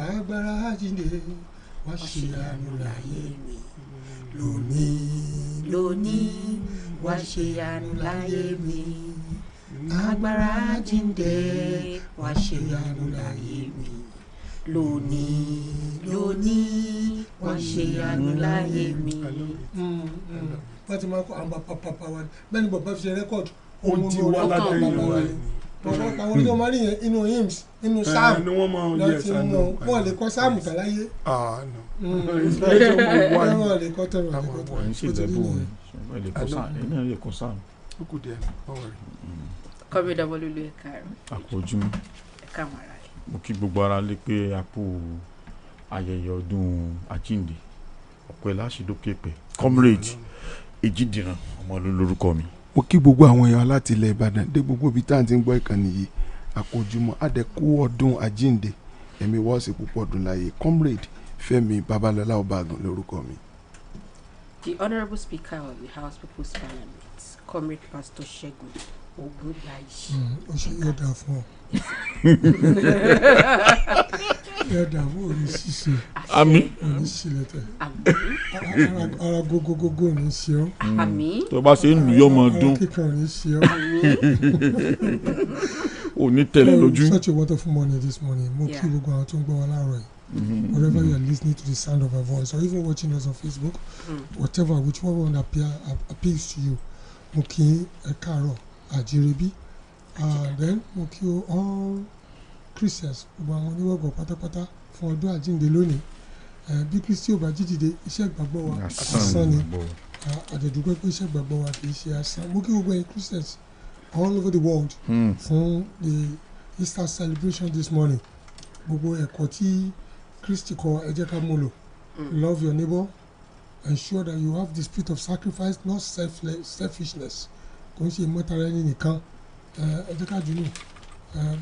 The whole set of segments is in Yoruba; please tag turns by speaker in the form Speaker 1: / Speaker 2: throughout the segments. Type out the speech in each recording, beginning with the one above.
Speaker 1: agbára àjíǹde wá ṣe àánú láyé mi lónìí wá ṣe àánú láyé mi agbára àjíǹde wá ṣe àánú láyé mi lónìí wá ṣe àánú láyé mi. wọ́n ti máa kọ́ àwọn pàpà wa bẹ́ẹ̀ ni bàbá fi ṣe rẹ́kọ̀dù
Speaker 2: ó ti wá látẹ̀yìn wa ni.
Speaker 1: àwọn oníjọ́ máa rí yẹn inú hymns inú sáàmù láti mú wọn lè kọ́ sáàmù tàláyé. wọ́n lè kọ́ tẹ̀rọ
Speaker 3: kọ́mídà wọlúlu ẹ̀ka rẹ̀.
Speaker 4: àpòjúmọ́
Speaker 3: ẹ̀ka mara rẹ̀.
Speaker 4: mo kí gbogbo ara lé pé àpò ayẹyẹ ọdún àjíǹde ọ̀pẹ láṣìlókèpẹ̀ comrade Èjìdìran ọmọ lórúkọ mi.
Speaker 2: mo kí gbogbo àwọn èèyàn láti ilẹ̀ Ìbàdàn dé gbogbo ibi tá à ń ti ń gbọ́ ìkànnì yìí àkójúmọ́ àdẹ́kù ọdún àjíǹde ẹ̀mí wọ́ọ̀sì púpọ̀ ọdún láyé comrade Fẹ́mi Babalọ́lá Ọbàgàn lórúkọ mi.
Speaker 3: The Honourable Speaker of the House People's Parliament, Comrade Pastor Ṣẹ́gun Ògúndáyì.
Speaker 1: ó ṣe yóò dáa fún ọ yóò dáa fún òní ṣíṣe
Speaker 4: àmín
Speaker 1: òní ṣílẹ̀tẹ̀ ara gógógógó òní ṣe ọ́
Speaker 3: àmín
Speaker 4: tó bá ṣe ń lù yọmọ dún
Speaker 1: ara kíkan òní ṣe ọ́.
Speaker 4: òní tẹ̀lé lójú.
Speaker 1: Such a wonderful morning this morning. Mo kí gbogbo àwọn tó ń gbọ́ wa láàárọ̀ yìí. Wherever you are listening to the sound of our voice or even watching us on Facebook, whichever one appeals to you, mo kí ẹ káàárọ̀ àjírebí. Then mo kí all Christians gbogbo àwọn oníwọ̀gbọ̀ pátápátá fún ọdún àjíǹde lónìí. Bí Kristi ò bá jí dìde iṣẹ́ ìgbàgbọ́ wa asán ni. Àdẹ̀dúpẹ́ pé iṣẹ́ ìgbàgbọ́ wa kì í ṣe asán. Mo kí gbogbo ẹ̀yin Christians all over the world fún the Easter celebration this morning. Gbogbo ẹ̀kọ́ tí Kristi kọ́ ẹ jẹ́ ká mú lò. Love your neighbor. Ensure that you have the spirit of sacrifice, not selfishness. Kò ń ṣe mọ́tara ẹni nìkan. Ẹ jẹ́ ká jùlọ.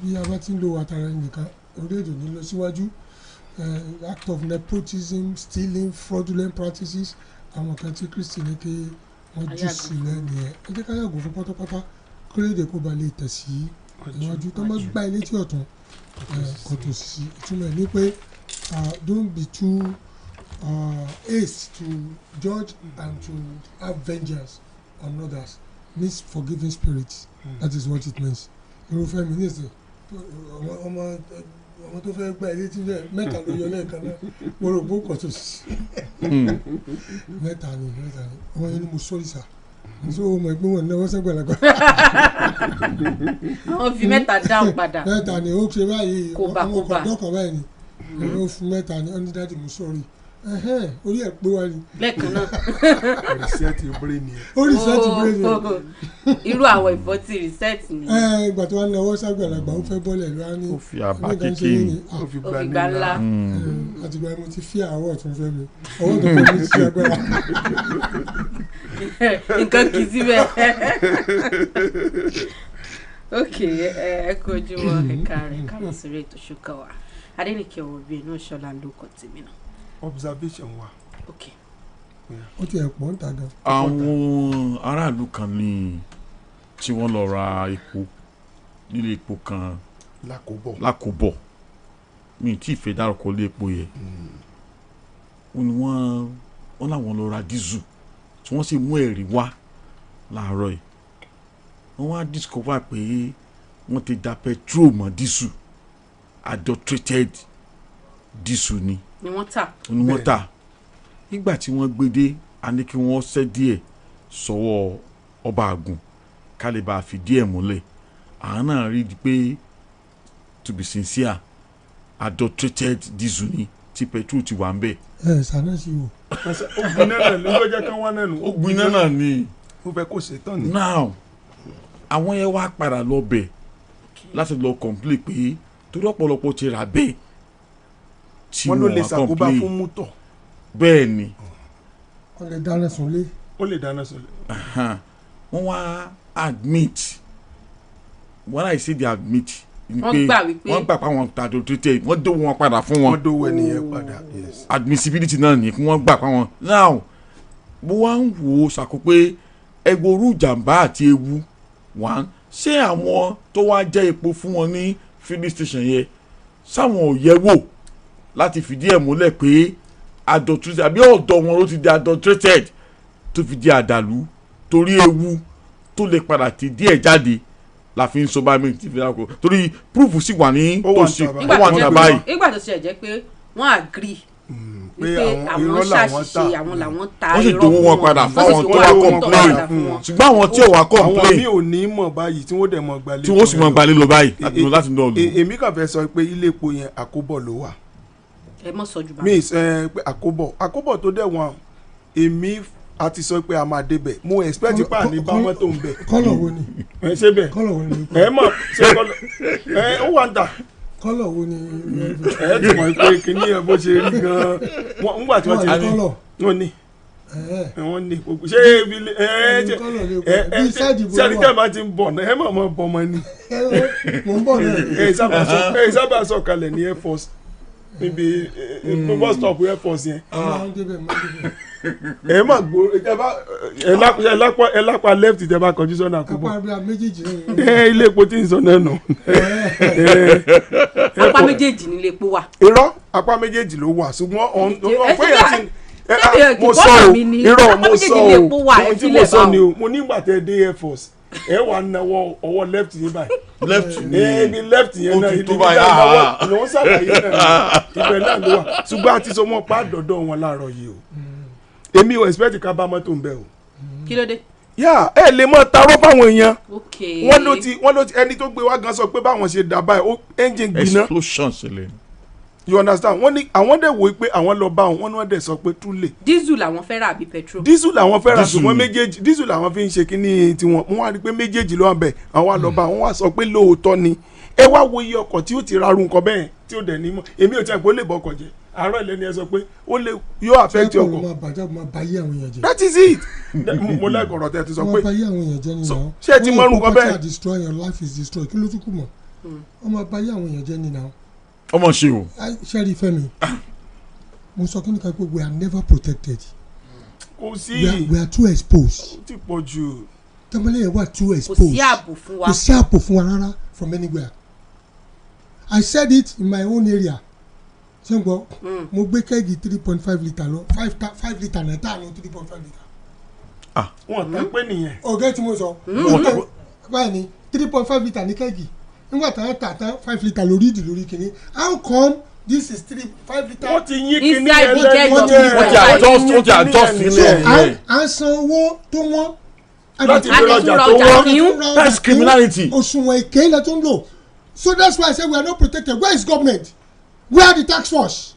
Speaker 1: Bí a bá ti ń lo àtàrà ẹni nìkan, orílẹ̀-èdè ní lọ síwájú. Act of nepotism, stealing, fraudulent practices. Àwọn kan tí Kristi ní kí wọ́n jù sílẹ̀ nìyẹn. Ẹ jẹ́ ká yàgò fún pátápátá. Kólédè kó ba lè tẹ̀sí ìwájú tó má gbá ilé tí ọ̀tún kò tó sí ìtumọ̀ ẹ̀ ní pé don't be too hasty to judge and to have vengeance on others. Means forgiving spirit. That is what it means. Irúfẹ́ mi nísìn ọmọ tó fẹ́ gbá ilé tí mẹ́ta ló yọ lẹ́ẹ̀kan náà mo rò pé ó kọ̀ tó sí mẹ́ta ni ọmọ yẹn ni mo sọ́ọ́ ìsà so mo ẹgbẹ́ wọn náà wọ́n sẹ́gbẹ̀lẹ́gbẹ̀.
Speaker 3: wọ́n fi mẹ́ta dáhùn padà.
Speaker 1: mẹ́ta ni ó ṣe báyìí
Speaker 3: kóbá
Speaker 1: àwọn ọkọ̀ dọ́kọ̀ báyìí ni ó fún mẹ́ta ni ọ́n ní dáàdì mú sọ́ọ̀rì orí ẹ̀ pé wá ni.
Speaker 3: lẹ́ẹ̀kan náà.
Speaker 2: rìsẹ́ẹ̀tì bírèèni ẹ̀.
Speaker 1: ó rìsẹ́ẹ̀tì bírèèni ẹ̀.
Speaker 3: irú àwọn ìfọ́tí rìsẹ́ẹ̀tì ni.
Speaker 1: ìgbà tó wá ní ọwọ́ sẹ́gbẹ̀lẹ́gbẹ̀ ó fẹ́ bọ́lẹ̀ ló wá ní.
Speaker 4: ó fi àbá kékeré
Speaker 2: ó fi
Speaker 3: gbà ńlá.
Speaker 1: àtìgbà mo ti fi àwọ̀ tún fẹ́ mi ọwọ́ tó fẹ́ mi ti ṣe agbára.
Speaker 3: nǹkan kì í síbẹ̀. ok ẹ kú ojúmọ́ ẹ̀ka rẹ̀ ká lọ sórí ètò ṣúkà wa Adenike Ishola ló kọ tèmi náà.
Speaker 2: observation wa.
Speaker 3: ok.
Speaker 1: ó ti ẹ̀ pọ̀ ń ta gan.
Speaker 4: àwọn aráàlú kan ní tí wọ́n lọ ra epo nílé epo kan lákòbọ̀ mi tí ìfẹ́ dárúkọ lé epo yẹn wọ́n láwọn lọ ra dísù tí wọ́n sì mú ẹ̀rí wá láàárọ̀ yìí wọ́n wá discover pé wọ́n ti da petrol mọ́ dísù adulterated dísù ni wọ́n tà nígbà tí wọ́n gbé dé a ní kí wọ́n ṣẹ́ díẹ̀ sọ́wọ́ ọba àgùn ká lè bá a fìdí ẹ̀ múlẹ̀ àwọn náà rí i pé to be sincere adulterated dísù ni tí petrol ti wà ń bẹ̀.
Speaker 1: Sànà sí wò.
Speaker 2: ó gbiná náà ní ló jẹ́ kán wá náà nù.
Speaker 4: ó gbiná náà ni.
Speaker 2: ó fẹ́ kó ṣetán ni.
Speaker 4: now àwọn yẹn wá padà lọ bẹ̀ láti lọ complain pé torí ọ̀pọ̀lọpọ̀ ti rà bẹ́ẹ̀ tí
Speaker 2: wọ́n ló lè
Speaker 4: wọ́n
Speaker 2: ṣàkóbá
Speaker 4: complain
Speaker 2: fún mútọ̀.
Speaker 4: bẹ́ẹ̀ ni
Speaker 1: ó lè dáná sunlé.
Speaker 2: ó lè dáná sọlẹ̀.
Speaker 4: wọ́n wá admit when I say they admit
Speaker 3: wọ́n gbà
Speaker 4: pé àwọn tàdó tètè wọ́n dó wọn padà fún wọn.
Speaker 2: wọ́n dówó ẹnìyẹn padà. yes.
Speaker 4: admissibility náà ni kí wọ́n gbà pa wọn. now bó wá ń wò ó ṣàkó pé ẹgbòrú ìjàmbá àti ewu wá ṣé àwọn tó wá jẹ́ epo fún wọn ní filling station yẹn sáwọn ò yẹ wò láti fìdí ẹ̀ múlẹ̀ pé adulterated àbí ọ̀dọ̀ wọn ló ti di adulterated tó fi di àdàlú torí ewu tó lè padà ti díẹ̀ jáde la fi ń sọ bá mi ti fi dáko torí proof sì wà ní tòsí ó wà ní àbáyé.
Speaker 3: nígbà tó ṣe jẹ́ pé wọ́n agree pé àwọn ṣàṣìṣe àwọn làwọn ta
Speaker 4: irọ́ wọ́n sì dowó wọn padà fáwọn tó wá complain ṣùgbọ́n àwọn tí ò wá complain
Speaker 2: àwọn mi ò ní mọ̀ báyìí tí wọ́n dẹ̀ mọ̀ gbalẹ̀
Speaker 4: tí wọ́n sì mọ̀ gbalẹ̀ lọ báyìí láti lọ lù.
Speaker 2: èmi kàn fẹ́ sọ pé ilé epo yẹn àkóbọ̀ ló wà.
Speaker 3: ẹ mọ̀ sọ jù bá.
Speaker 2: mi pé àkóbọ̀ tó dẹ̀ wọ́n èmi a ti sọ pé a máa débẹ̀ mo expect pa ní bá mọ́tò ń bẹ̀.
Speaker 1: kọ́lọ̀ wo ni.
Speaker 2: ṣé bẹ́ẹ̀
Speaker 1: kọ́lọ̀ wo ni.
Speaker 2: mọ̀ ṣé kọ́lọ̀ ó wà ń tà.
Speaker 1: kọ́lọ̀ wo ni.
Speaker 2: ti mọ̀ pé kìíní ẹ̀ bó ṣe rí gan-an nígbà tí wọ́n ti ní wọ́n ní gbogbo ṣé ibi sẹ́ni tẹ́ máa ti ń bọ̀ náà ẹ máa mọ̀ bọ̀ mọ́ ni.
Speaker 1: mo ń bọ̀ náà.
Speaker 2: sábà sọ̀kalẹ̀ ní air force níbi bus stop air force yẹn. ẹ má gbó ẹ lápá left tẹ bá kọjú sọ́nà àkóbọ̀.
Speaker 1: apá méjèèjì náà.
Speaker 2: ilé epo tí ń sọ náà nù.
Speaker 3: apá méjèèjì nílé epo wà.
Speaker 2: irọ́ apá méjèèjì ló wà ṣùgbọ́n ọ̀pẹ́ yẹn ti
Speaker 3: mo sọ o irọ́
Speaker 2: mo sọ o ohun tí mo sọ ni o mo nígbà tẹ dé air force ẹ wà náwó ọwọ́ left yẹn báyìí.
Speaker 4: left ni
Speaker 2: ibi left yẹn náà ibi náà ló ń ṣàlàyé náà ibẹ̀ náà ló wà ṣùgbọ́n àti sọ wọn pa dọ̀dọ̀ wọn láàárọ̀ yìí o èmi ò expect ká bá mọ́tò ń bẹ̀ o.
Speaker 3: kí ló dé.
Speaker 2: yà ẹ lè mọ tarọ́ fáwọn èèyàn
Speaker 3: okay
Speaker 2: wọ́n ló ti ẹni tó gbé wá gan sọ pé báwọn ṣe dà báyìí engine gbiná.
Speaker 4: explosion ṣẹlẹ̀.
Speaker 2: you understand wọ́n ní àwọn dẹ̀ wò pé àwọn lọ bá wọn wọ́n dẹ̀ sọ pé túlẹ̀.
Speaker 3: diesel làwọn fẹ́ rà àbí petrol.
Speaker 2: diesel làwọn fẹ́ rà ṣùgbọ́n méjèèjì diesel làwọn fi ń ṣe kínní tiwọn wọ́n wá rí pé méjèèjì ló wà bẹ̀ àwọn wá lọ bá wọn wá sọ pé lóòótọ́ ni ẹ wá wo iye ọkọ̀ tí ó ti rarun nǹkan bẹ́ẹ̀ tí ó dẹ̀ ní mọ́ èmi ò tí a gbọ́ lè bọ́kọ̀ jẹ́ àárọ̀ ilé ni ẹ sọ pé ó lè yóò affect ọkọ̀. that is it. mo lẹ́kọ̀ọ́ ọ̀rọ̀ tẹ́ ti sọ pé ṣé ẹ ti mọ́rùn kan bẹ́ẹ̀.
Speaker 1: destroy your life is destroy kí ló tún kù mọ́ ọmọ abayé àwọn èèyàn jẹ́ nínú àwọn.
Speaker 4: ọmọ ṣe o.
Speaker 1: sẹ́rí Fẹ́mi mo sọ kí ni ká pé we are never protected.
Speaker 2: kò sí.
Speaker 1: we are too exposed.
Speaker 2: ó ti pọ̀ jù.
Speaker 1: tẹ́mọ̀lẹ́ yẹn wà too exposed.
Speaker 3: kò sí ààbò fún wa.
Speaker 1: kò sí ààbò fún wa rárá from anywhere. I said it in my own area. ṣé n gbọ́ mo gbé kẹ́gì 3.5 litre lọ 5 litre náà tá a lọ 3.5 litre.
Speaker 2: wọn tán pé nìyẹn.
Speaker 1: ọ̀gá tí mo sọ báyìí ni 3.5 litre ní kẹ́gì nígbà tá a tà tán 5 litre lórí ìdì lórí kìíní how come this is 5 litre.
Speaker 2: wọ́n ti yín kìíní
Speaker 3: ẹlẹ́ni
Speaker 4: wọ́n ti adjust nílẹ̀.
Speaker 1: à ń san owó tó wọ́n.
Speaker 2: láti fi ọjà tó wọ́n.
Speaker 4: that's criminality.
Speaker 1: òṣùwọ̀n èké ilẹ̀ tó ń lò. So that's why I say we are not protected. Where is government? Where are the tax force?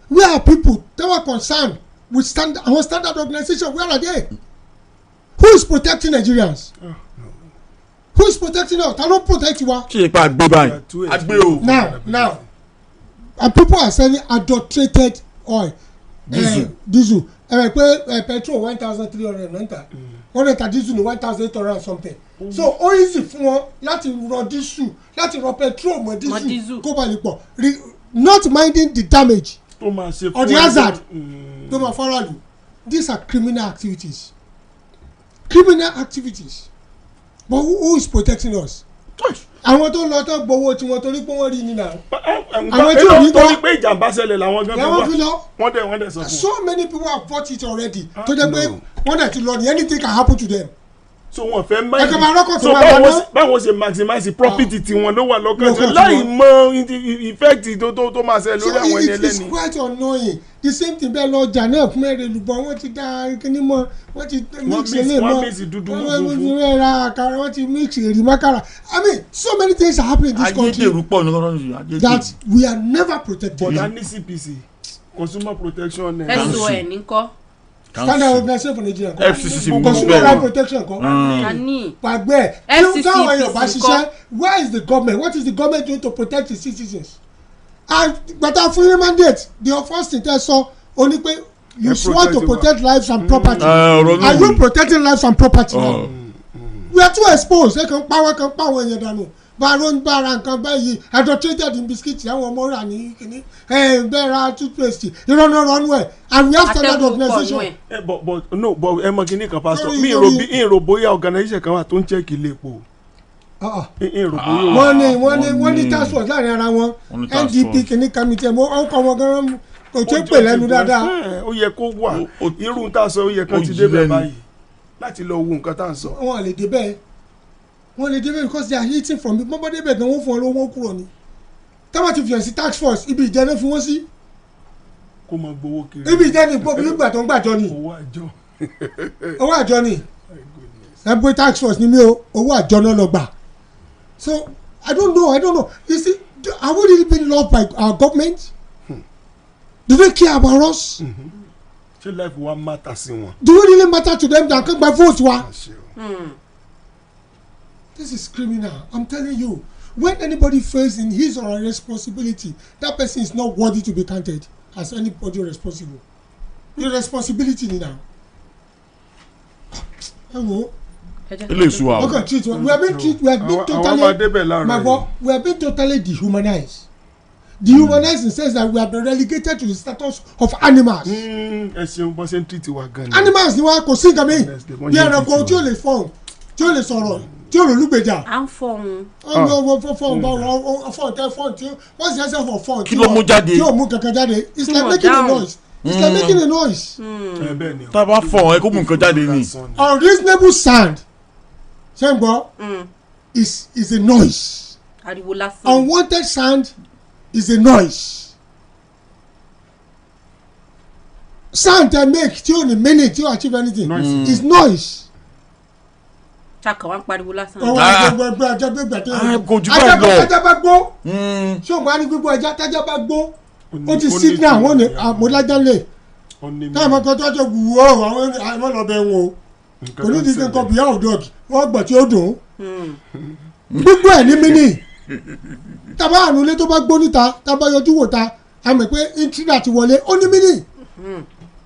Speaker 1: Where are people that were concerned with our standard organization? Where are they? Who is protecting Nigerians? Who is protecting us? I don't protect you.
Speaker 4: Ṣé ipa àgbé báyìí? Àgbé o.
Speaker 1: Now, and people are selling adulterated oil. Diesel. Pé petrol 1,300 nanta. Wọ́n lè ta diesel ní 1,800 something. So ó easy fún wọn láti rọ diesel láti rọ petrol mọ́ diesel kó ba lè pọ̀ not minding the damage or the hazard tó máa faraàlú. These are criminal activities but who is protecting us? àwọn tó lọ tó gbowó tiwọn torí pé wọ́n rí nínú àwọn tí ò ní
Speaker 2: torí pé ìjàmbá ṣẹlẹ̀ làwọn gan
Speaker 1: fi lọ
Speaker 2: wọ́n dẹ̀ sọ fún.
Speaker 1: so many people have bought it already tó jẹ́ pé wọ́n dẹ̀ ti lọ ní anything can happen to them.
Speaker 2: so wọn fẹ́ máa so báwọn ṣe maximize profit tiwọn ló wà lọ́kàn tí láì mọ effect tó máa ṣe lórí àwọn ẹni ẹlẹ́ni.
Speaker 1: so it is quite annoying the same thing bẹ́ẹ̀ lọ jà náà fún ẹ̀rẹ̀ lùbọ̀ wọ́n ti dá kíní mọ́ wọ́n ti mix ilé mọ́ wọ́n ti ra àkàrà wọ́n ti mix èrì mọ́kàrà I mean so many things are happening in this country that we are never protected.
Speaker 2: but a ní CPC consumer protection.
Speaker 3: SON ní kọ́.
Speaker 1: Standard organization for Nigeria.
Speaker 4: FCC
Speaker 1: consumer right protection kọ́. pàgbẹ́ tí táwọn èèyàn bá ṣiṣẹ́ where is the government what is the government doing to protect its citizens? And gbàtà fún yín mandate the first thing tẹ́ sọ o ní pé you swear to protect lives and property. Are you protecting lives and property now? We are too exposed ẹ kàn pa àwọn èèyàn dànù bára nǹkan báyìí adulterated in biscuit àwọn ọmọ rà ní kíní bẹ́ẹ̀ ra toothpaste ìrọ̀nù ẹ̀ and we have standard organization.
Speaker 2: but ẹ mọ kíní kan pastor mi ìrò bóyá organization kan wà tó ń check ilé epo
Speaker 1: wọ́n ní task force láàrin ara wọn NDP kìíní committee ọkọ̀ wọn gan-an kò tó pè lẹ́nu dáadáa.
Speaker 2: ó yẹ kó wà irú tá a sọ ó yẹ kó ti débẹ̀ báyìí láti lọ wo nǹkan tá a sọ.
Speaker 1: wọ́n lè débẹ̀ because they are eating from it mọ́bọ́ débẹ̀ gan wọ́n fún ọ lówó kúrò ni táwọn ti fìyàn sí task force ibi ìjẹ́ náà fi wọ́n sí.
Speaker 2: kó máa gbowó kiri.
Speaker 1: ibi ìjẹ́ ni nígbà tó ń gbàjọ ni. owó àjọ ni ẹgbẹ́ tax force ni mi o owó àjọ náà lọ gbà. So I don't know you see are we really being loved by our government? Do they care about us?
Speaker 2: ṣé life wa matter sí wọn.
Speaker 1: Do we really matter to them than kan gba vote wa? This is criminal. I'm telling you, when anybody fails in his or her responsibility, that person is not worthy to be counted as anybody responsible. The responsibility ni now. Hello. Okay, treat we have been totally dehumanized. Dehumanized in the sense that we have been relegated to the status of animals. Animals ni wa kò sí nǹkan mi. Bí ẹranko tí ó lè fọ́n, tí ó lè sọ̀rọ̀, tí ó lè lùgbèjà.
Speaker 3: À ń fọ́n.
Speaker 1: Fọ́n tí wọ́n sì ṣẹ́ṣẹ́ fọ̀ fọ́n.
Speaker 4: Kí ló mú jáde?
Speaker 1: Tí ó mú kankan jáde. It's like making a noise. It's like making a noise.
Speaker 4: Tá a bá fọ̀ ẹ kó mú nǹkan jáde ni.
Speaker 1: Unreasonable sound. Ṣé ń gbọ́? Is a noise.
Speaker 3: Ariwo lásán.
Speaker 1: Unwanted sound is a noise. Sound they make tí o ní meaning tí o achieve anything is noise.
Speaker 3: Ṣàkà wá ń pariwo lásán.
Speaker 1: Ọwọ́ gbogbo ajá gbégbà tó yẹ
Speaker 4: kó jù bẹ́ẹ̀ lọ.
Speaker 1: Ajá bá gbó. Ṣé o máa ní gbogbo ajá tájá bá gbó? Ó ti signal wọ́n ní àmúlájá lè. Táwọn kan tó ṣe wù ọ́ àwọn ọ̀bẹ wọn o. Kò ní dídí nǹkan bíyà ọ̀dọ́gì wọ́n gbọ̀ tí ó dùn. Gbogbo ẹ̀ ní mini. Tábà ànulé tó bá gbó níta tábà yọjú wò ta àmì pé intruder ti wọlé ó ní mini.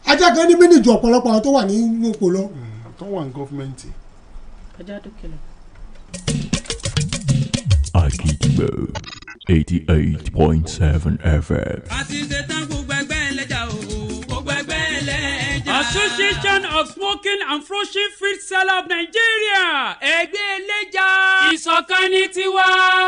Speaker 1: Ajá kan ní mini ju ọ̀pọ̀lọpọ̀ àwọn tó wà nínú ipò lọ.
Speaker 2: Tó wà ní gọ́fìmẹ̀ntì.
Speaker 3: Ajá dókè lọ.
Speaker 5: Akitbo 88.7 FM.
Speaker 6: àti ṣetán gbogbo ẹgbẹ́ ẹlẹ́jà o gbogbo ẹgbẹ́ ẹlẹ́jà.
Speaker 7: Association of Smoking and Flushing Feed Seller of Nigeria ẹgbẹ́ ẹlẹ́jà ìṣọ̀kan ní tiwa.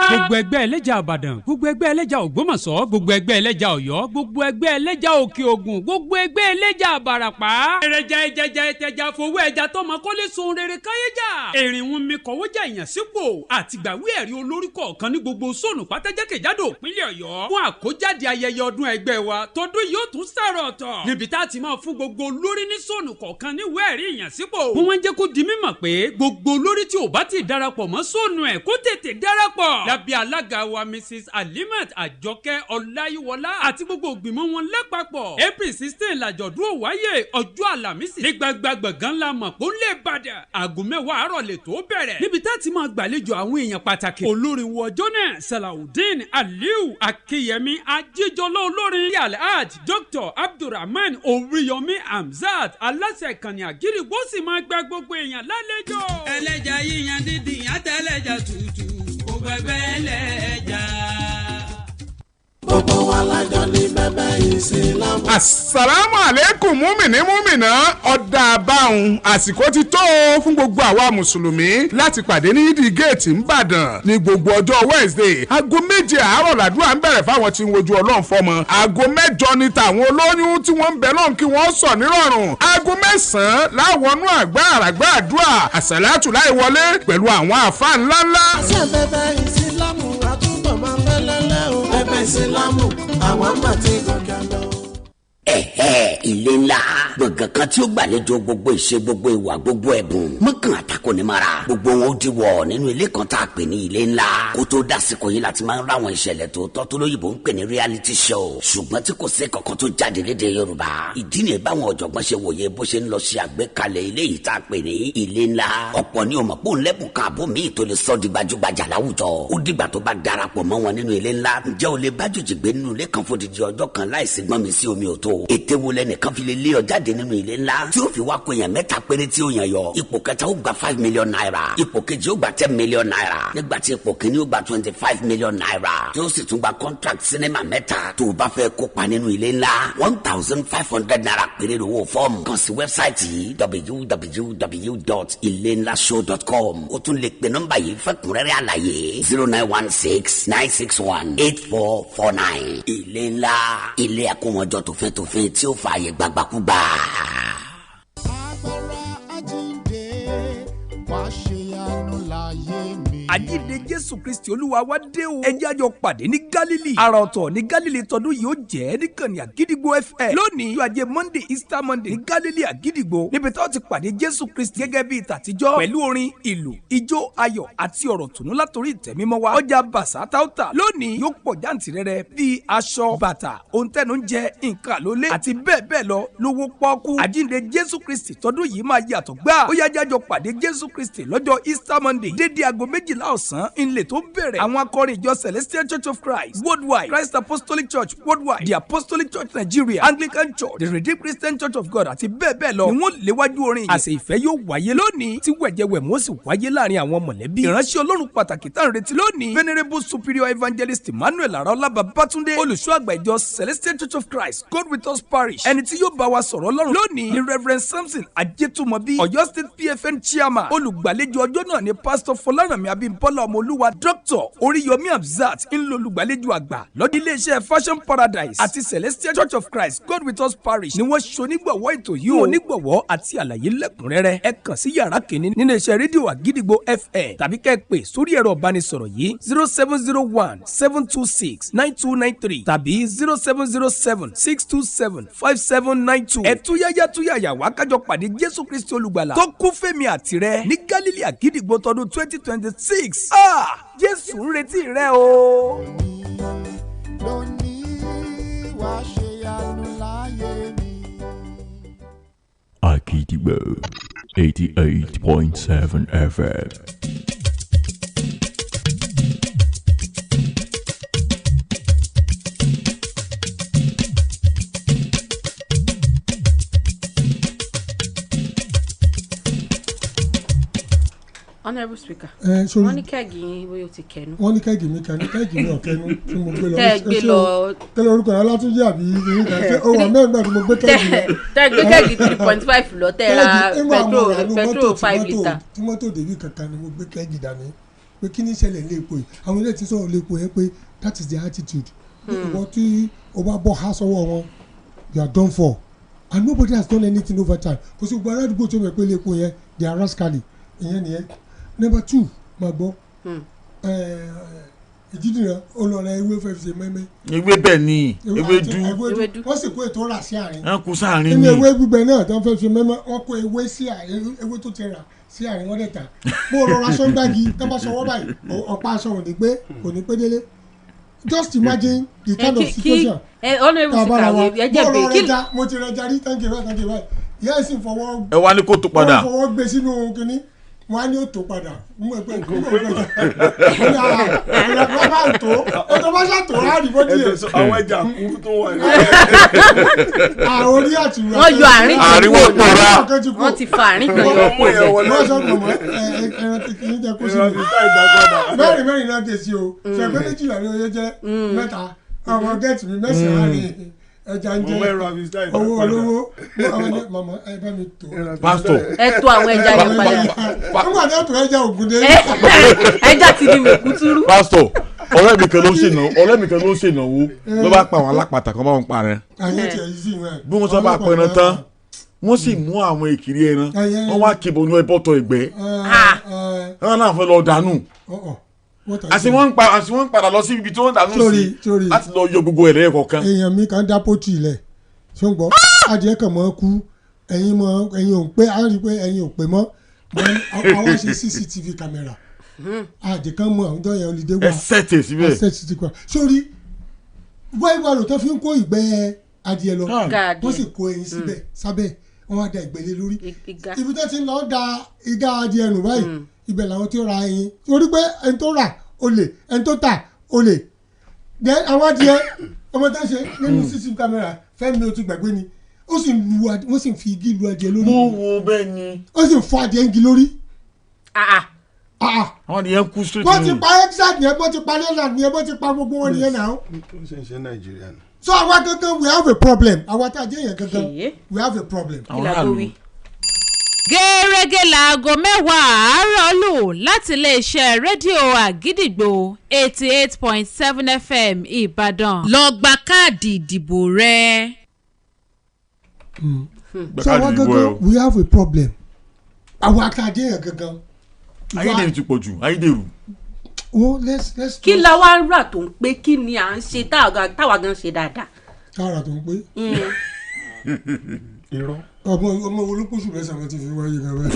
Speaker 7: gbogbo ẹgbẹ́ ẹlẹ́jà Ìbàdàn gbogbo ẹgbẹ́ ẹlẹ́jà Ògbómọ̀ṣọ́ gbogbo ẹgbẹ́ ẹlẹ́jà Ọ̀yọ́ gbogbo ẹgbẹ́ ẹlẹ́jà Òkè Ògùn gbogbo ẹgbẹ́ ẹlẹ́jà Ìbàràpá. ẹrẹjà ẹjẹjà ẹtẹjà fowó ẹja tọmọ kó lè sun rere káyéjà. èrìnwó mi kọ̀wéjà ìyànsípò àtìgbàwé ẹ̀rí olórí kọ̀ọ̀kan ní gbogbo sóònù pátájákèjádò ìpínlẹ̀ Ọ̀yọ́ fún àkójáde ayẹyẹ ọdún ẹgbẹ́ wa tọdún yóò tún sàrọ̀ ọ̀tọ̀ níbi tá a ti máa fún gbogbo olórí ní sóònù kọ̀ọ̀kan níwèé ẹ̀rí ìyànsípò. wọ́n jẹ́ kó di mímọ̀ pé gbogbo olórí tí ò bá ti darapọ̀ mọ́ sóònù ẹ̀ kó tètè darapọ̀. lábẹ́ alága wa Mrs. Alimat Àjọkẹ́ Ọláyíwọlá àti gbogbo ògbìmọ̀ wọn lápapọ̀. April 16 làjọ̀dún òwáyé ọjọ́ àlàmísì ní gbàgbàgbàgán la mọ̀ pé ó lè bàdàn. aago 10 àárọ̀ lè tó bẹ̀rẹ̀. níbi tá a ti máa gbàlejò àwọn èèyàn pàtàkì. olórin wọ ọjọ́ náà Salawudeen Aliu Akínyẹmí Ajíjọlá olórin Alhaj Dr. Abdulrahman Oríyọmí Hamzat aláṣẹ ìkànnì Àgídìgbò sì máa gba gbogbo èèyàn lálejò.
Speaker 6: ẹlẹ́jà yíyan dídì àtẹlẹ́jà tútù gbogbo ẹgbẹ́ ẹlẹ́jà.
Speaker 8: gbogbo wa lájọ ní bẹ́bẹ́ ìsìlámù.
Speaker 2: asalaamu aleykum múmìnì múmìnà ọ̀dà àbáhùn àsìkò ti tó fún gbogbo àwa mùsùlùmí láti pàdé ní yídì géètì ńbàdàn ní gbogbo ọjọ́ Wednesday aago 7 àárọ̀ làdúrà ń bẹ̀rẹ̀ fáwọn tí ń wojú ọlọ́run fọmọ aago 8 ní tàwọn olóyún tí wọ́n ń bẹ lọ́n kí wọ́n sọ nírọ̀rùn aago 9 láwọnú àgbà àràgbà àdúrà àsàlátù láì wọlé pẹ̀lú àwọn àfa ńláńlá.
Speaker 8: àṣẹ bẹ́bẹ́ ìsìlámù àtúbọ̀ máa fẹ́ lẹ́lẹ́ o bẹ́bẹ́ ìsìlámù àwọn àgbà tí gòkè lọ.
Speaker 9: ilé ńlá gbọ̀ngàn kan tí ó gbàlejò gbogbo ìṣe gbogbo ìwà gbogbo ẹ̀bùn mọ́kàn àtàkùn ní mara gbogbo wọn ó di wọ̀ nínú ilé kan tá a pè ní ilé ńlá kó tó dásìkò yìí láti máa ń ráwọn ìṣẹ̀lẹ̀ tó tọ́ tó lóyìnbó ń pè ní reality show ṣùgbọ́n tí kò sí kankan tó jáde lédè Yorùbá ìdí ni báwọn ọ̀jọ̀gbọ́n ṣe wòye bó ṣe ń lọ ṣe àgbékalẹ̀ ilé yìí tá a pè ní ilé ńlá ọ̀pọ̀ ni òmò pò ń lẹ́bùn kan àbó míì tó lè sọ di gbajúgbajà láwùjọ ó dìgbà tó bá darapọ̀ mọ́ wọn nínú ilé ńlá ǹjẹ́ o lè bá jòjì gbé nínú ilé kan fódìdí ọjọ́ kan láìsí gbọ́n mi sí omi ò tó ète wo lẹ́nìkan fi lè lé ọ jáde jáde nínú ilé ńlá tí ó fi wá kó èèyàn mẹ́ta péré tí ó yàn yọ. ipò kẹta ó gba 5 million naira. ipò kejì ó gba 10 million naira. nígbà tí ipò kìíní ó gba 25 million naira. tí ó sì tún gba contract sinimá mẹ́ta. tó o bá fẹ́ kópa nínú ilé ńlá 1,500 naira péré lówó fọ́ọ̀mù. kàn sí wẹ́bsáìtì www.ilenlashow.com. o tún lè pe nọ́mbà yìí fẹ́kùnrẹ́rẹ́ àlàyé 0916-961-8449. ilé ńlá ilé àkómọjọ tòfin tí ó fààyè gbàgbàkúgbà.
Speaker 10: àjíǹde jésù kristi olúwa wa dé o. ẹ jẹ́ àjọ pàdé ní galili. àrà ọ̀tọ̀ ní galili tọdún yìí ó jẹ́ níkànnì àgídìgbò fm. lónìí yóò ajé monday easter monday ní galili àgídìgbò. níbi tí wọ́n ti pàdé jésù kristi gẹ́gẹ́ bíi tàtijọ́. pẹ̀lú orin ìlú ijó ayọ̀ àti ọ̀rọ̀ tùnú látòrí ìtẹ̀mímọ́ wa. ọjà bàṣà táwùtà lónìí yóò pọ̀ jàǹtìrẹrẹ bíi aṣọ bàtà ohun tẹnu ń jẹ nǹkan àlólé àti bẹ́ẹ̀ bẹ́ẹ̀ lọ lówó pọ́ọ́kú. àjíǹde jésù kristi tọdún yìí máa yàtọ̀ gbáà. ó yá jájọ pàdé jésù kristi lọ́jọ́ easter monday dédé aago méjìlá ọ̀sán ilé tó bẹ̀rẹ̀. àwọn akọrin ìjọ celestial church of christ worldwide, christ apostolic church worldwide, the apostolic church nigeria, anglican church, the redeemed christian church of god àti bẹ́ẹ̀ bẹ́ẹ̀ lọ. ni wọ́n léwájú orin àsè ìfẹ́ yóò wáyé lónìí tí wẹ̀jẹ̀wẹ̀mú sì wáyé láàrin àwọn mọ̀lẹ́bí. ìránṣẹ́ ọlọ́run pàtàkì tá à ń retí lónìí venerable superior evangelist emmanuel araola babatunde olùṣọ́ àgbà ìjọ celestial church of christ god with us parish. ẹni tí yóò bá wa sọ̀rọ̀ ọlọ́run lónìí ni reverend samson ajétúmọ̀bí ọ̀yọ́ state pfn chairman. olùgbàlejò ọjọ́ náà ni pastor fọlárànmí abímbọ́lá ọmọolúwa dr oríyọmí abzat ńlọlùgbàlejò àgbà lọ́dún iléeṣẹ́ fashion paradise àti celestial church of christ god with us parish ni wọ́n ṣonígbọ̀wọ́ ètò yìí o. onígbọ̀wọ́ àti àlàyé lẹ́kùnrẹ́rẹ́ ẹ kàn sí yàrá kìíní nínú iṣẹ́ rédíò àgídìgbò fm tàbí kẹ́ ẹ pè sórí ẹ̀rọ ìbánisọ̀rọ̀ yìí 0701-726-9293 tàbí 0707-627-5792. ẹ̀túyáyá túyàyà wá kájọ pàdé jésù kristi olùgbàlà tó kún fẹ́mi àtìrẹ ní gálílì àgídìgbò tọdún 2026. jésù ń retí rẹ o.
Speaker 11: lónìí wàá ṣe yanu láyé mi.
Speaker 5: Àgídìgbò 88.7 FM.
Speaker 3: honourable speaker wọ́n ní kẹ́ẹ̀gì yín bóyá o ti kẹnu.
Speaker 1: wọ́n ní kẹ́ẹ̀gì mi kẹnu kẹ́ẹ̀gì mi ò kẹnu tí mo gbé lọ.
Speaker 3: tẹ́ ẹ gbé lọ.
Speaker 1: tẹ́lẹ̀ orúkọ yẹn Ọlátúnjí àbí ìrìnkà ṣé ó wà mẹ́rin náà tí mo gbé kẹ́ẹ̀gì lọ.
Speaker 3: tẹ́ ẹ gbé kẹ́ẹ̀gì 3.5 lọ tẹ́ ẹ ra petrol 5 litre.
Speaker 1: tí mọ́tò dèbí kankan ni mo gbé kẹ́ẹ̀gì dání pé kí ni ìṣẹ̀lẹ̀ ilé epo yìí àwọn ilé tí sọ̀rọ̀ ilé epo yẹn pé that is the attitude. ìwọ tí o bá bọ́ há sọ́wọ́ wọn you are done for and nobody has done anything over time kò sí gbogbo aládùúgbò tó mọ̀ pé ilé epo yẹn they are rascally ìyẹn nìyẹn. Number 2 máa gbọ́ ìjídìrán olùrànà ewé fẹ́ fi ṣe mẹ́mẹ́.
Speaker 4: ewé bẹ́ẹ̀ ni ewédú
Speaker 1: wọ́n sì kó ètò rà sí àárín.
Speaker 4: wọ́n kó sáàrin ni.
Speaker 1: nínú ewé gbígbẹ náà tó ń fẹ́ fi mẹ́mẹ́ wọ́n kó ewé sí àárín ewé tó ti rà sí àárín wọ́n dẹ̀ ta. bó o rọra sọ́ngbági tó bá sọwọ́ báyìí ọ̀pá aṣọ ò ní pé kò ní pé délé. just imagine the kind of situation. mo ti rẹja rí thank you bye ìyá ẹ̀ sì fọwọ́.
Speaker 4: ẹ wá ní kó tó padà.
Speaker 1: wọ́n fọwọ́ gbé sínú kínní wọ́n á ní òtò padà mú ẹgbẹ́ nǹkan mọ̀ ẹgbẹ́ rọ́bà tó ètò bá ṣàtò ráàdì bó tiẹ̀.
Speaker 2: àwọn ẹja kúrú tó wà ní.
Speaker 1: àwọn orí àtúrò.
Speaker 3: wọ́n yọ àárín kan
Speaker 4: àríwó pòórá.
Speaker 3: wọ́n ti fa àárín kan yọ.
Speaker 1: wọ́n sọ pé mọ́ ẹran kìkì ní jẹ kó sí mi. mẹ́rin náà kèsì o ṣẹ̀gbẹ́ méjìlá ni oyè jẹ́ mẹ́ta àwọn gẹ́ẹ̀tì mi mẹ́sàn-án rìn ẹja ń jẹ owó olówó mama ẹ bá mi tó.
Speaker 4: pásítọ̀
Speaker 3: ẹ tó àwọn ẹja yẹn padà.
Speaker 1: nígbà tí ó tó ẹja ògùndé.
Speaker 3: ẹja ti di mèkútúrú.
Speaker 4: pásítọ̀ ọ̀rẹ́ mi kan ló ń ṣènáwó ló bá pa àwọn alápàtà kan bá wọn pa rẹ. bí wọ́n sọ bá pẹran tán wọ́n sì mú àwọn èkìrí ẹran wọ́n wá kébò ní ẹbọ́tọ̀ ẹgbẹ́ wọ́n náà fẹ́ lọ dànù àti wọ́n ń padà lọ sí ibi tí wọ́n dànù sí láti lọ yọ gbogbo ẹ̀rẹ́ kọ̀ọ̀kan.
Speaker 1: èèyàn mi kan dá pọ́tì ilẹ̀ ṣùgbọ́n adìẹ kan mọ́ kú ẹ̀yin ò pé a rí i pé ẹ̀yin ò pé mọ́ àwọn ṣe CCTV camera adìẹ kan mọ àwọn ọjọ́ yẹn olùdé wà
Speaker 4: ẹsẹ̀ tẹ̀ síbẹ̀
Speaker 1: sórí wáyé ló tó fi ń kó ìgbẹ́ adìẹ lọ wọ́n sì kó ẹyin síbẹ̀ sábẹ́ wọ́n wá da ìgbẹ́lé lórí ibi tó ti lọ da igá adìẹ nù báyìí ibẹ̀ làwọn tí ó ra ẹyin torí pé ẹni tó rà olè ẹni tó tà olè then àwọn adìẹ ọmọ tó ń ṣe nínú CCTV camera Fẹ́mi o ti gbàgbé ni ó sì lu adìẹ wọ́n sì fi igi lu adìẹ lórí.
Speaker 4: mo wo bẹ́ẹ̀ ni.
Speaker 1: ó sì fọ adìẹ igi lórí.
Speaker 4: àwọn adìẹ kú straight.
Speaker 1: wọ́n ti pa exat yẹn bó ti pa lẹ́nà yẹn bó ti pa gbogbo wọn nìyẹn náà.
Speaker 2: ó ṣe ń ṣe Nàìjíríà nù.
Speaker 1: so àwa gangan we have a problem àwa tá a jẹ́ yẹn gangan we have a problem.
Speaker 12: gẹ́rẹ́gẹ́ láago 10 àárọ̀ lù láti iléeṣẹ́ rédíò àgídìgbò 88.7 FM Ìbàdàn lọ gba káàdì ìdìbò rẹ.
Speaker 1: so àwa gangan we have a problem àwa tá a jẹ́ yẹn gangan.
Speaker 4: ayédèrú ti pọ̀ jù ayédèrú.
Speaker 1: let's.
Speaker 3: kí la wá ń rà tó ń pé kí ni à ń ṣe táwa gan ṣe dáadáa.
Speaker 1: táwa tó ń pé.
Speaker 2: irọ́.
Speaker 1: ọmọ olùkóṣù mẹ́sàn-án ti fi wáyé gan bẹ́ẹ̀.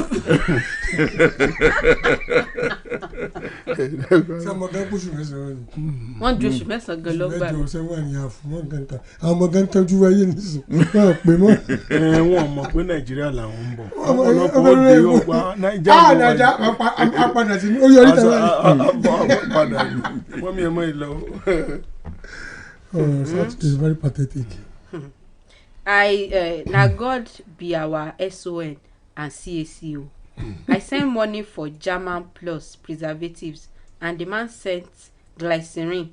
Speaker 1: sọmọ gan kóṣù mẹ́sàn-án ni.
Speaker 3: wọ́n ju oṣù mẹ́sàn-án gan lọ́gbà.
Speaker 1: mẹ́jọ sẹ́wọ̀n ni àfọwọ́n gankan àwọn ọmọ gan tọ́jú wáyé nísìn wọ́n pè mọ́.
Speaker 2: wọ́n mọ̀ pé Nàìjíríà làwọn ń bọ̀ ọ̀pọ̀lọpọ̀ ó dé ọgbà Nàìjíríà
Speaker 1: apàdà sí ó yọrí tẹ̀lé.
Speaker 2: apàdà ni wọ́n mi ẹ̀ mọ́ ìlọ.
Speaker 1: That is very pathetic.
Speaker 3: Na God be our SON and CACO. I send money for German Plus preservatives and the man sent glycerin.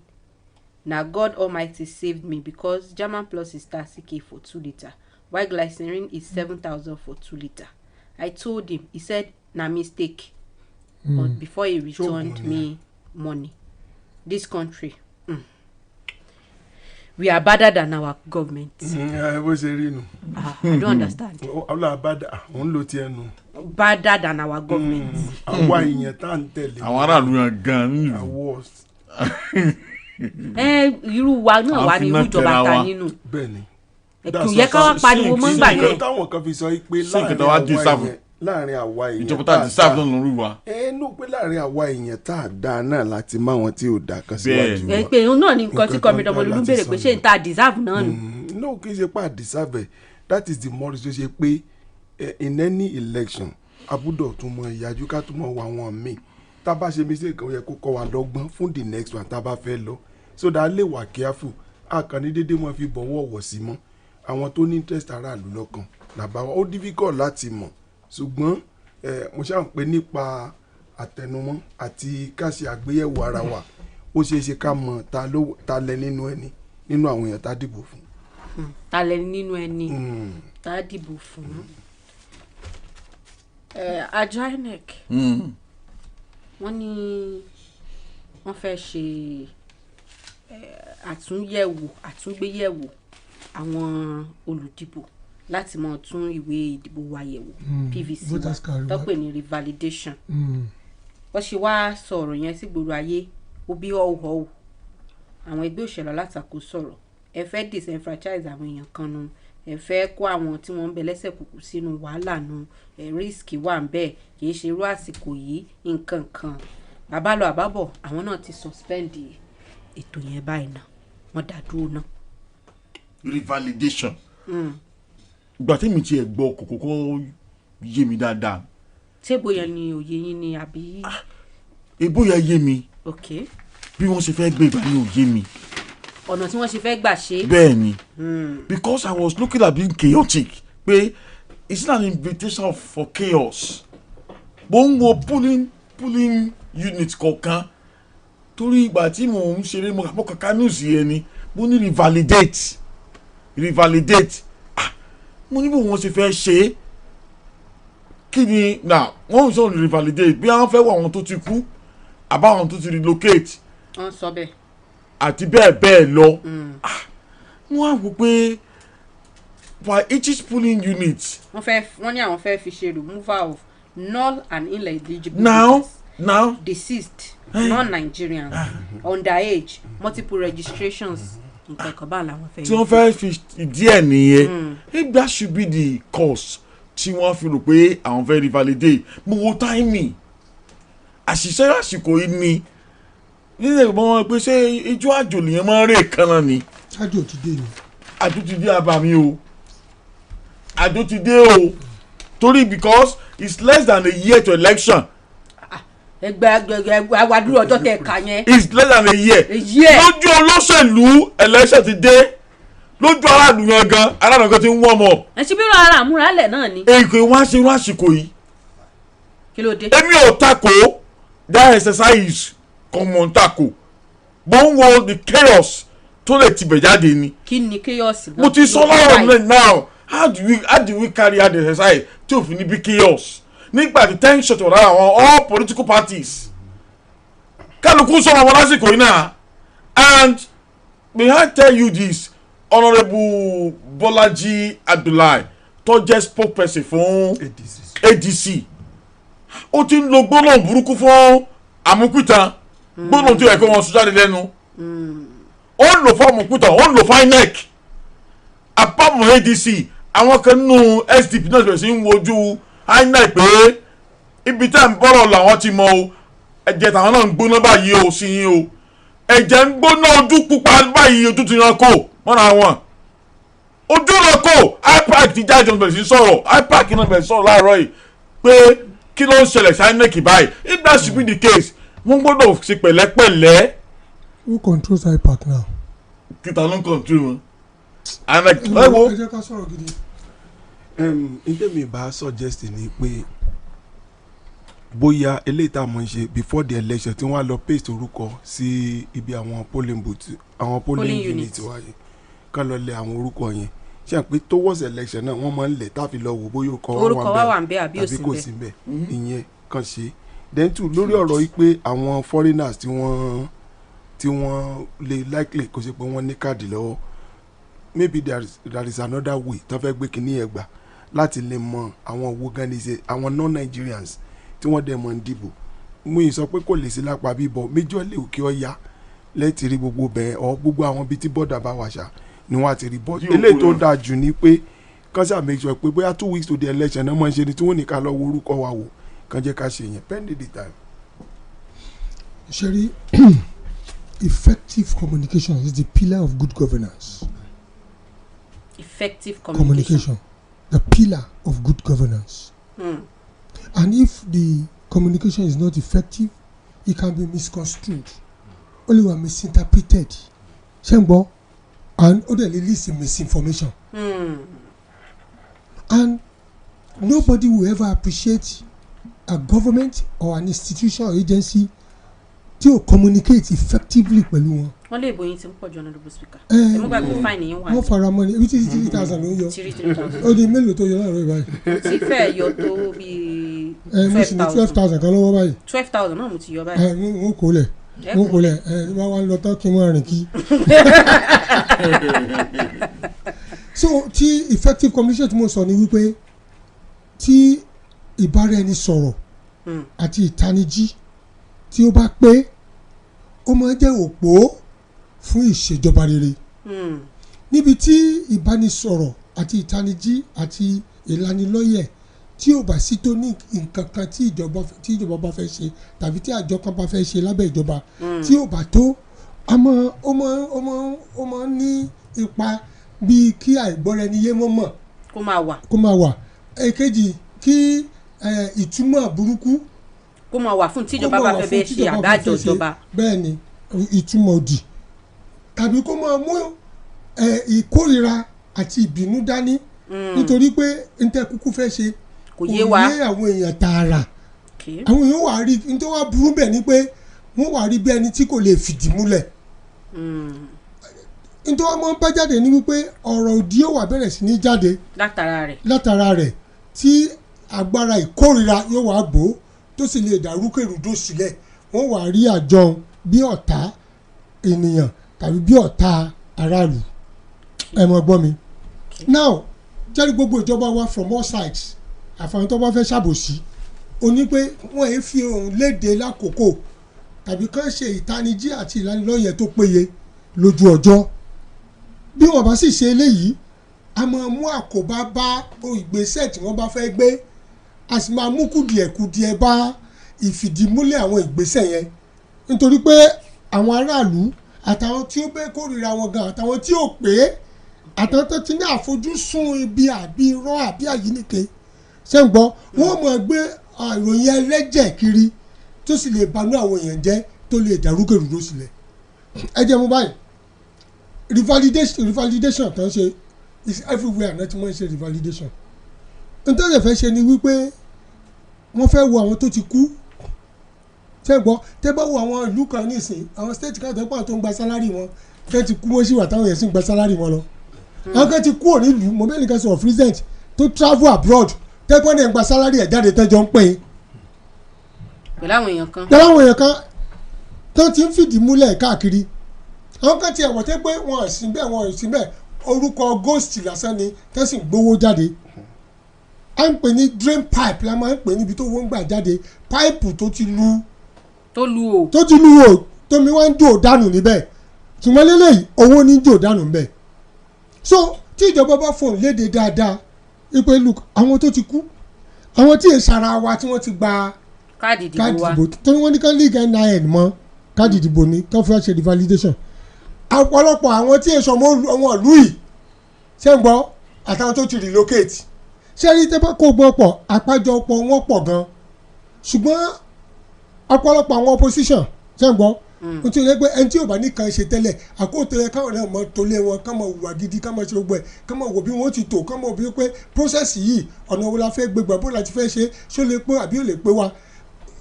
Speaker 3: Na God Almighty saved me because German Plus is 30k for 2 liter while glycerin is 7,000 for 2 liter. I told him, he said na mistake before he returned me money. This country. We are better than our government.
Speaker 2: bó ṣe rí nu.
Speaker 3: I don't understand.
Speaker 2: ọlọ́ àbádà òun ló tiẹ̀ nu.
Speaker 3: Better than our government.
Speaker 2: àwa ìyẹn tá à ń tẹ̀lé.
Speaker 4: àwọn aráàlú yẹn gan ni.
Speaker 3: irú wa náà wà ní irú ìjọba ta nínú.
Speaker 2: bẹ́ẹ̀ni.
Speaker 3: kò yẹ ká wá pariwo mọ́ gbà yẹn.
Speaker 2: táwọn kan fi sọ pé láàrin àwa èèyàn
Speaker 4: ìjọba tá a deserve náà lórí wa.
Speaker 2: ẹnu pé láàrin àwa èèyàn tá a dá náà láti má wọn tí ò dá kan síwájú wa.
Speaker 3: pé òun náà ni nǹkan tí kọ́mídọ́ ọmọlúlú béèrè pé ṣé n ta deserve náà nù.
Speaker 2: no kì í ṣe pé a deserve that is the more tó ṣe pé in any election abúdọ̀ tún mọ ìyájú ká tún mọ wà wọn míì tá a bá ṣe mistake ó yẹ kó kọ́ wa lọ́gbọ́n fún the next one tá a bá fẹ́ lọ so that a lè wà careful àkànní dédé wọn fi bọ̀wọ̀ wọ̀ sí mọ́ àwọn tó ní interest aráàlú lọ́kàn làbá wa ó difficult láti mọ̀ ṣùgbọ́n mo ṣáà ń pè nípa àtẹnumọ́ àti ká ṣe àgbéyẹ̀wò ara wa ó ṣeé ṣe ká mọ̀ ta lẹ nínú ẹni nínú àwọn èèyàn tá a dìbò fún.
Speaker 3: ta lẹ nínú ẹni tá a dìbò fún. àjọ INEC wọ́n ní wọ́n fẹ́ ṣe àtúngbéyẹ̀wò àwọn olùdìbò láti mọ tún ìwé ìdìbò wa yẹ̀wò PVC wa tọ́pẹ̀ ní revalidation wọ́n ṣe wá sọ̀rọ̀ yẹn sí gbòòrò ayé ó bí ọ̀hún àwọn ẹgbẹ́ òṣèlú alátakò sọ̀rọ̀ ẹ fẹ́ disenfranchise àwọn èèyàn kan nu ẹ fẹ́ kó àwọn tí wọ́n ń bẹ lẹ́sẹ̀ kùkù sínú wàhálà nu risk wà ń bẹ́ẹ̀ kì í ṣe irú àsìkò yìí nǹkan kan bàbá lọ àbábọ̀ àwọn náà ti suspend ètò yẹn báyìí náà wọ́n dá dúró náà.
Speaker 4: revalidation. ìgbà tí mi tiẹ̀ gbọ́ kòkòkò yé mi dáadáa.
Speaker 3: ṣé bóyá ni òye yín ni àbí.
Speaker 4: bóyá yé mi.
Speaker 3: ok.
Speaker 4: bí wọ́n ṣe fẹ́ gbé ìgbà ni òye mi.
Speaker 3: ọ̀nà tí wọ́n ṣe fẹ́ gbà ṣe.
Speaker 4: bẹ́ẹ̀ ni because I was looking at being chaotic pé it's not an invitation for chaos. mo ń wo pulling unit kọ̀ọ̀kan torí ìgbà tí mò ń ṣeré mo kàkà news yẹn ni mo ní revalidate mo ní bí wọ́n ṣe fẹ́ ṣe é kí ni na wọ́n ń sọ revalidate bí wọ́n fẹ́ wọ àwọn tó ti kú àbáwọn tó ti relocate
Speaker 3: wọ́n sọ bẹ́ẹ̀
Speaker 4: àti bẹ́ẹ̀ lọ wọ́n á wò pé for each polling unit.
Speaker 3: wọ́n ní àwọn fẹ́ fi ṣe removal of null and ineligible
Speaker 4: now
Speaker 3: deceased non-Nigerians underage multiple registrations nǹkan kan bá làwọn fẹ́.
Speaker 4: tí wọ́n fẹ́ fi díẹ̀ nìyẹn if that should be the cause tí wọ́n fi rò pé àwọn fẹ́ revalidate mo wo timing àṣìṣe àsìkò yìí ni nílẹ̀ ìgbọ́n wọn pé ṣé ijó àjò lèyàn máa ń rè kánná ni.
Speaker 1: àjò ti dé ni.
Speaker 4: àjò ti dé abàmì o àjò ti dé o torí because it's less than a year to election.
Speaker 3: ẹgbẹ́ àwàdúrà ọjọ́ tẹ̀ ká yẹn.
Speaker 4: it's less than a year. lójú olóṣèlú election ti dé lójú aráàlú yẹn gan aráàlú kan ti ń wọ́n mọ̀.
Speaker 3: ẹ ṣe bí wọn ara àmúralẹ̀ náà ni.
Speaker 4: èkó wá ṣe irú àsìkò yìí.
Speaker 3: kí ló dé.
Speaker 4: èmi ò takò that exercise common takò bó ń wo the chaos tó lè tibẹ̀ jáde ni.
Speaker 3: kí ni chaos.
Speaker 4: mo ti sọ lọ́rọ̀ mi now how do we carry out the exercise tí òfin ní bí chaos nígbà tí tension tó rárá àwọn all political parties kálukú sọ̀rọ̀ wọn lásìkò yìí náà and may I tell you this honourable Bọ́lájí Abdullahi tó jẹ́ spokesperson fún ADC ó ti ń lo gbólóhùn burúkú fún àmúkúta gbólóhùn tó yẹ kó wọn sọ jáde lẹ́nu ó ń lò fún àmúkúta ó ń lò fún INEC àpamọ́ ADC àwọn kan nínú SDP náà bẹ̀rẹ̀ sí ń wojú INEC pé ibi tá à ń bọ̀rọ̀ làwọn ti mọ o ẹ̀jẹ̀ tàwọn náà ń gbóná báyìí o sí yín o ẹ̀jẹ̀ ń gbóná ojú pupa báyìí ojú ti yan kó mọ́ra wọn ojú yan kó IPAC ti jáde ọ̀nà bẹ̀rẹ̀ sí sọ̀rọ̀ IPAC náà bẹ̀rẹ̀ sọ̀rọ̀ láàárọ̀ yìí pé kí ló ń ṣẹlẹ̀ sí INEC báyìí if that should be the case wọ́n gbọ́dọ̀ ṣe pẹ̀lẹ́pẹ̀lẹ́.
Speaker 1: who controls IPAC now.
Speaker 4: kíta ló ń control wọn. INEC ẹ wo.
Speaker 1: ẹ jẹ́ ká sọ̀rọ̀ gidi.
Speaker 2: ntẹ́mi bá suggest ni pé bóyá eléyìí tá a mọ̀ ń ṣe before the election tí wọ́n á lọ paste orúkọ sí ibi àwọn polling booth àwọn polling unit wáyé kán lọ lẹ àwọn orúkọ yẹn ṣe pé towards election náà wọ́n máa ń lẹ̀ táfi lọ wò bóyá orúkọ wà ń bẹ àbí kò sí ń bẹ ìyẹn kan ṣe then too lórí ọ̀rọ̀ yìí pé àwọn foreigners tí wọ́n lè likely kò ṣe pé wọ́n ní káàdì lọ́wọ́ maybe there is another way tó fẹ́ gbé kínní ẹ̀ gbà láti lè mọ àwọn owó gan ní ṣe àwọn non-Nigerians tí wọ́n dẹ̀ mọ̀ ń dìbò mú yìí sọ pé kò lè sí lápá bíbọ̀ méjọ́ lè òkè ọ̀yá lẹ́ẹ̀tì rí gbogbo bẹ́ẹ̀ ọ̀ gbogbo àwọn bíi tí bọ́dà bá wà ṣá ni wọ́n á ti rí bọ́ọ̀dù eléyìí tó dáa jù ní pé kán ṣáà make sure pé bóyá 2 weeks to the election náà mọ̀ ń ṣe ni tí wọ́n ní ká lọ wo orúkọ wa wò kán jẹ́ ká ṣe yẹn pending the time.
Speaker 1: Sherry, effective communication is the pillar of good governance.
Speaker 3: Effective communication.
Speaker 1: The pillar of good governance. And if the communication is not effective, it can be misconstrued, only when misinterpreted. Shengbo, and other leads in misinformation. And nobody will ever appreciate a government or an institution or agency to communicate effectively pẹ̀lú wọn.
Speaker 3: wọ́n lè bóyin tí ń pọ̀ jù ọ̀nà double speaker. ẹ mú gbàgbé fáìnì yín wà.
Speaker 1: wọ́n fara mọ́ ni ibi tí 3,000 ló ń yọ. 3,000. ó di mélòó tó yọ láàárọ̀ ìbáyìí.
Speaker 3: mo ti fẹ́ yọ tó bíi 12,000.
Speaker 1: mo sì ní 12,000 kan lọ́wọ́ báyìí.
Speaker 3: 12,000 náà mo ti yọ báyìí.
Speaker 1: n kò lẹ̀ n kò lẹ̀ wá wá lọ tán kí n máa rìn kí. So tí effective communication tí mo sọ ni wípé tí ìbáraẹnisọ̀rọ̀ àti ìtanijí tí ó bá pé ó máa jẹ́ òpó fún ìṣèjọba rere níbi tí ìbánisọ̀rọ̀ àti ìtanijí àti ìlanilọ́yẹ̀ tí ò bá sí tó ní nǹkan kan tí ìjọba bá fẹ́ ṣe tàbí tí àjọ kan bá fẹ́ ṣe lábẹ́ ìjọba tí ò bá tó ó máa ní ipa bíi kí àìgbọ́ra-ẹni-yé mọ̀ kó máa wà èkejì kí ìtumọ̀ burúkú
Speaker 3: kó máa wà fún tíjọba bá fẹ́ bẹ́ẹ̀ ṣe àgbájọ ìjọba.
Speaker 1: bẹ́ẹ̀ ni ìtumọ̀ òdì tàbí kó máa mú ìkórira àti ìbínú dání nítorí pé ntẹ kúkú fẹ́ ṣe kò yé àwọn èèyàn tààrà àwọn èèyàn wà á rí nítorí wàá burú bẹ́ẹ̀ ni pé wọ́n wà á rí bí ẹni tí kò lè fìdí múlẹ̀ nítorí wọ́n máa ń bá jáde ní wípé ọ̀rọ̀ òdì yóò wà bẹ̀rẹ̀ sí ní jáde látara rẹ̀ tí agbára ìkórira yóò wá gbó tó sì lè dàrúkèrúdò sílẹ̀ wọ́n wà rí àjọ bí ọ̀tá ènìyàn tàbí bí ọ̀tá aráàlú ẹ mọ̀ gbọ́ mi. Now jẹ́rìí gbogbo ìjọba wa from all sides àfààní tó bá fẹ́ ṣàbòsí o ní pé wọ́n èé fi ohun léde lákòókò tàbí kàn ṣe ìtanijí àti ìlanilọ́yẹ̀ tó péye lójú ọjọ́ bí wọ́n bá sì ṣe eléyìí a máa mú àkóbá bá ìgbésẹ̀ tí wọ́n bá fẹ́ gbé a sì máa mú kùdìẹ̀kùdìẹ̀ bá ìfìdímúlẹ̀ àwọn ìgbésẹ̀ yẹn nítorí pé àwọn aráàlú àtàwọn tí ó bẹ́ kórìíra wọn gan àtàwọn tí ò pé àtàwọn tó ti ní àfojúsùn ibi àbí irọ́ àbí àyíníke ṣé ń gbọ́ wọ́n mọ̀ gbé ìròyìn ẹlẹ́jẹ̀ kiri tó sì lè banú àwọn èèyàn jẹ́ tó lè dàrúkèrúdò sílẹ̀ ẹ jẹ́ mú báyìí revalidation kan ṣe is everywhere náà tí wọ́n ṣe revalidation nítorí ẹ̀fẹ́ ṣe ni wípé wọ́n fẹ́ wo àwọn tó ti kú ṣẹ́gbọ́ tẹ́ bá wo àwọn ìlú kan nísìn àwọn state kan tẹ́pọ̀ tó ń gba sálárì wọn tẹ́ ti kú wọ́n sì wà táwọn yẹn sì ń gba sálárì wọn lọ àwọn kan ti kú òní ìlú mọ̀mẹ́lì kan sọ of recent tó travel abroad tẹ́pọ̀ náà ń gba sálárì ẹ̀ jáde tẹ́jọ́ ń pè é
Speaker 3: pẹ̀lú àwọn
Speaker 1: èèyàn kan tó ti ń fìdí múlẹ̀ káàkiri àwọn kan ti ẹ̀wọ̀ tẹ́ pé wọn ò sí bẹ́ẹ̀ orúkọ ghost lásán ni tẹ́sí gbowó jáde à ń pè ní drain pipe la máa ń pè níbi tó wọ́n gbà jáde pipe tó ti lu o tómi wá ń jò dànù níbẹ̀ ṣùgbọ́n lélẹ́yìí owó ní jò dànù níbẹ̀ so tí ìjọba bá fòun léde dáadáa ipe look àwọn tó ti kú àwọn tí èsàrà wa tí wọ́n ti gba
Speaker 3: káàdì ìdìbò
Speaker 1: tó ní wọ́n ní ká league NIN mọ́ káàdì ìdìbò ní ká fẹ́ ṣe revalidation ọ̀pọ̀lọpọ̀ àwọn tí èso ọmọ ìlú yìí ṣe ń gbọ́ àtàwọn tó ti relocate ṣé rí tẹ́ bá kó gbọ́ pọ̀ àpájọpọ̀ wọn pọ̀ gan ṣùgbọ́n ọ̀pọ̀lọpọ̀ àwọn opposition ṣe ń gbọ́ n tí ó yẹ pé ẹni tí ò bá nìkan ṣe tẹ́lẹ̀ àkóòtò yẹ káwọn náà mọ tolé wọn ká mọ hùwà gidi ká mọ ṣe gbogbo ẹ̀ ká mọ wò bí wọ́n ti tò ká mọ bí pé process yìí ọ̀nà wo la fẹ́ gbégbá bó la ti fẹ́ ṣe ṣó lè pé àbí ò lè pé wa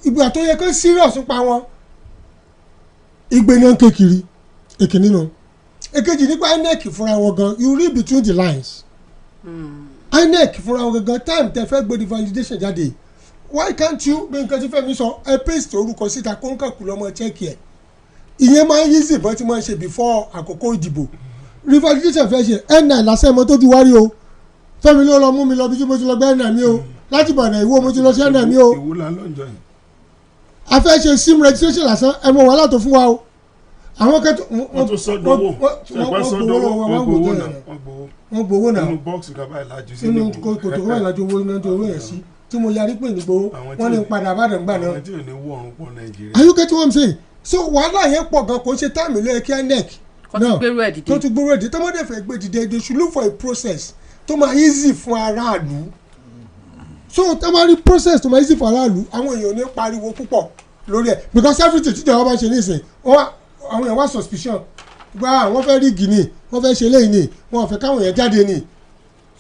Speaker 1: ìgbà tó yẹ kó serious pa wọn ìgbé náà kékeré èkìní nù èkejì nípa INEC fúnra wọn gan you read between the lines INEC fúnra wọn gan time tẹ fẹ́ gbé revalidation jáde why can't you bí nǹkan tí Fẹ́mi sọ ẹ paste orúkọ síta kó ń kàkú lọ́mọ check ẹ̀ ìyẹn máa ń easy bọ́ tí wọ́n ṣe before àkókò ìdìbò revalidation fẹ́ ṣe N9 lásán ẹ̀mọ́ tó ti wárí o Fẹ́mi ló lọ mú mi lọ bí tí mo ti lọ gbé N9 mi o láti Ìbàdàn Ìwó mo ti lọ sí N9 mi o a fẹ́ ṣe sim registration lásán ẹ̀mọ́ wàhálà tó fún wa o àwọn kẹtù
Speaker 2: wọ́n tún sọ́dọ̀
Speaker 1: wọ́n gbowó náà
Speaker 2: nínú bọ́ọ̀sì kaba ìlàjú sí
Speaker 1: nínú kòtò kaba ìlàjú owó iná tó owó yẹn sí tí mo yarí pé nígboro wọ́n ní padà bàdàn gbà náà.
Speaker 2: àwọn tí ò ní wọ ọ̀run pọ̀ Nàìjíríà.
Speaker 1: Are you getting what I'm saying? So wàhálà yẹn pọ̀ gan kò ń ṣe táàmì lóye kí INEC
Speaker 3: náà
Speaker 1: tó tún gbèrú ẹ̀dí tọ́mọdé fẹ́ gbé dìde they should look for a process tó máa easy fún aráàlú so tọ́mọdé process tó máa easy fún aráàlú àwọn èèyàn ní pariwo púpọ̀ lórí ẹ̀ because everything tí ìjọba bá ṣe nísìnyí àwọn èèyàn wá suspicion gba wọ́n fẹ́ rí gini wọ́n fẹ́ ṣe léyìn ni wọ́n fẹ́ káwọn èèyàn jáde ni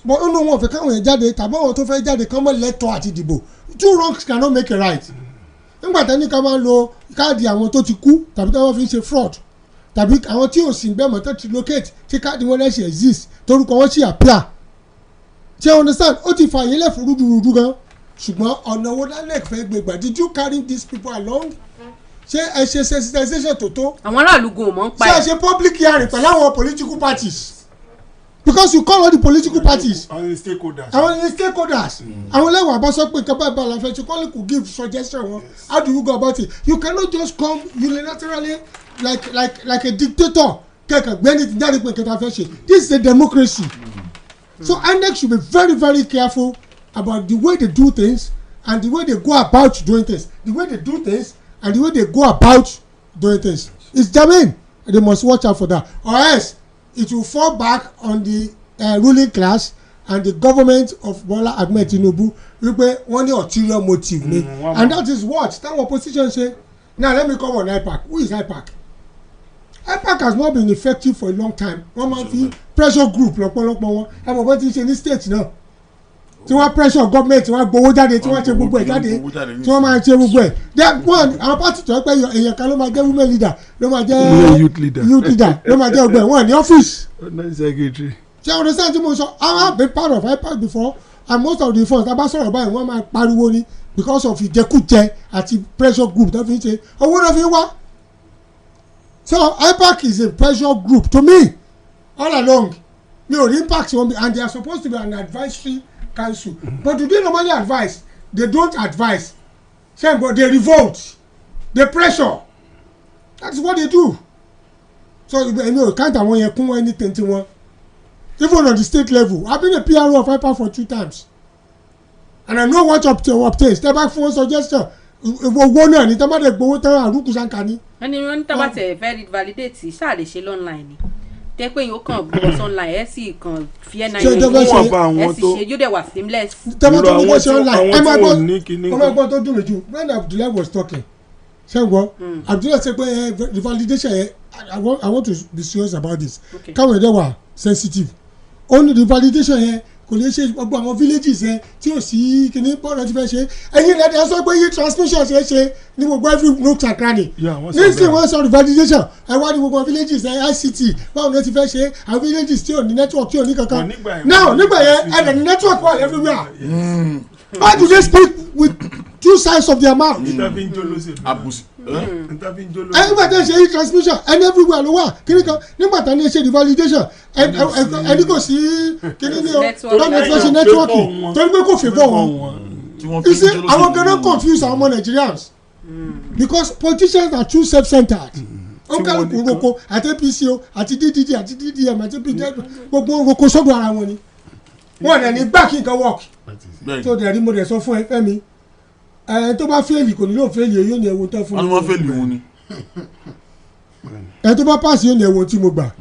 Speaker 1: but ó ní wọ́n fẹ́ káwọn èèyàn jáde tàbí àwọn tó fẹ́ jáde kán mọ́ lẹ́tọ̀ọ́ àti dìbò two wrongs cannot make a right nígbà tẹ́ni ká máa lo káàdì àwọn tó ti kú tàbí tí wọ́n fi ń ṣe fraud tàbí àwọn tí ò sì ń bẹ́ẹ̀ mọ́ tó ti locate tí káàdì wọn lẹ́sìn exist torúkọ wọn sì appear ṣé you understand ó ti fààyè lẹ̀ fún rúdurùdu gan ṣùgbọ́n ọ̀nà wo INEC fẹ́ gbégbà did you carry these people along ṣé ẹ ṣe sensitization tó tó.
Speaker 3: àwọn aráàlú gan mọ̀ ń pa ẹ̀.
Speaker 1: ṣé ẹ ṣe public hearing pẹ̀lú àwọn political parties because you call all the political parties.
Speaker 2: àwọn ni stakeholders.
Speaker 1: àwọn lẹ́wọ̀n àbá sọ pé nǹkan báyìí báyìí la fẹ́ ṣe kọ́lé kò give suggestion wọn how do you go about it you cannot just come unilaterally like a dictator kẹ̀kẹ́ gbẹ́ni ti jáde pé nǹkan tá a fẹ́ ṣe this is a democracy so INEC should be very very careful about the way they do things and the way they go about doing things the way they do things and the way they go about doing things it's germane they must watch out for that or else it will fall back on the ruling class and the government of Bola Ahmed Tinubu wípé wọ́n ní ulterior motive ni and that is what táwọn opposition say now let me come on IPAC who is IPAC has not been effective for a long time wọ́n máa fi pressure group lọ́pọ̀lọpọ̀ wọn ẹ mọ̀ bọ́n ti ṣe ní state náà tí wọ́n pressure government tí wọ́n gbowó jáde tí wọ́n ṣe gbogbo ẹ̀ jáde tí wọ́n máa ṣe gbogbo ẹ̀ then one àwọn party tó pẹ́ èèyàn kan ló máa jẹ́ women leader ló máa jẹ́ youth leader ló máa jẹ́ ọgbẹ́ wọn ní ọ́fíìsì. ṣé o understand tí mo sọ I have been part of IPAC before and most of the funds tá a bá sọ̀rọ̀ báyìí wọ́n máa pariwo ni because of ìjẹkújẹ àti pressure group tó fi ń ṣe owó náà fi ń wá. So IPAC is a pressure group to me all along mi ò rí impact wọn and they are supposed to be an advisory council but do they normally advise they don't advise say but they revolt they pressure that's what they do so èmi ò count àwọn yẹn kún anything tí wọn even on the state level I been a PRO of IPAC for 2 times and I know what to obtain step back for suggestion owó náà ní tábàdé gbowó tán àrùkù sanka ní.
Speaker 3: ẹni wọn ní tábàtẹ̀ fẹ́ validate ṣáà lè ṣe lọ́nline ni tẹ́ pé yóò kàn gbọ́ online ẹ̀ sì kàn fi ẹ̀ náà yẹn ẹ̀ sì ṣe yóò dẹ̀ wà seamless.
Speaker 1: tẹ́lẹ̀ tó ní wọ́n ṣe online ẹ máa gbọ́ tó dùn mí jù when Abdullahi was talking ṣẹ́gun àbúrò ṣe pé the validation yẹn I want to be serious about this káwọn ẹ̀dẹ̀ wà sensitive only the validation yẹn kò lè ṣe gbogbo àwọn villages yẹn tí ò sí kíní bọ́ọ̀lù ti fẹ́ ṣe ẹ̀yin lẹ́dẹ̀ sọ pé yí transmission ṣe é ṣe ní gbogbo every nook and cranny nísìnyí wọ́n sọ the validation ẹ̀ wá ní gbogbo villages yẹn ICT báwo ni wọ́n ti fẹ́ ṣe àwọn villages tí ò ní network tí ò ní kankan now nígbà yẹn ẹ̀dẹ̀ ní network wà everywhere why do they speak with two sides of their mouth. nígbà tí ẹ ṣe yí transmission ẹni everywhere ló wà kíní kan nígbà tí ẹ ṣe the validation ẹni kò sí kíní ní o lọ́nà tí wọ́n ṣe networking torí pé kò favour wọn. you see àwọn kan náà confuse àwọn ọmọ Nigerians because politicians are too self-centered. ó kálukú roko àti APC o àti DDD àti DDM àti PDM gbogbo roko sọ́dọ̀ ara wọn ni wọ́n dẹ̀ ní gbà kí nǹkan work tó dẹ̀ rí mo dẹ̀ sọ fún ẹ Fẹ́mi tó bá fẹ́ẹ̀lì kò ní lóò fẹ́ẹ̀lì yóò ní ẹ̀wọ̀n tó fún mi. wọ́n fẹ́ẹ̀lì wọn ni. tó bá pass yóò ní ẹ̀wọ̀n tí mo gbà.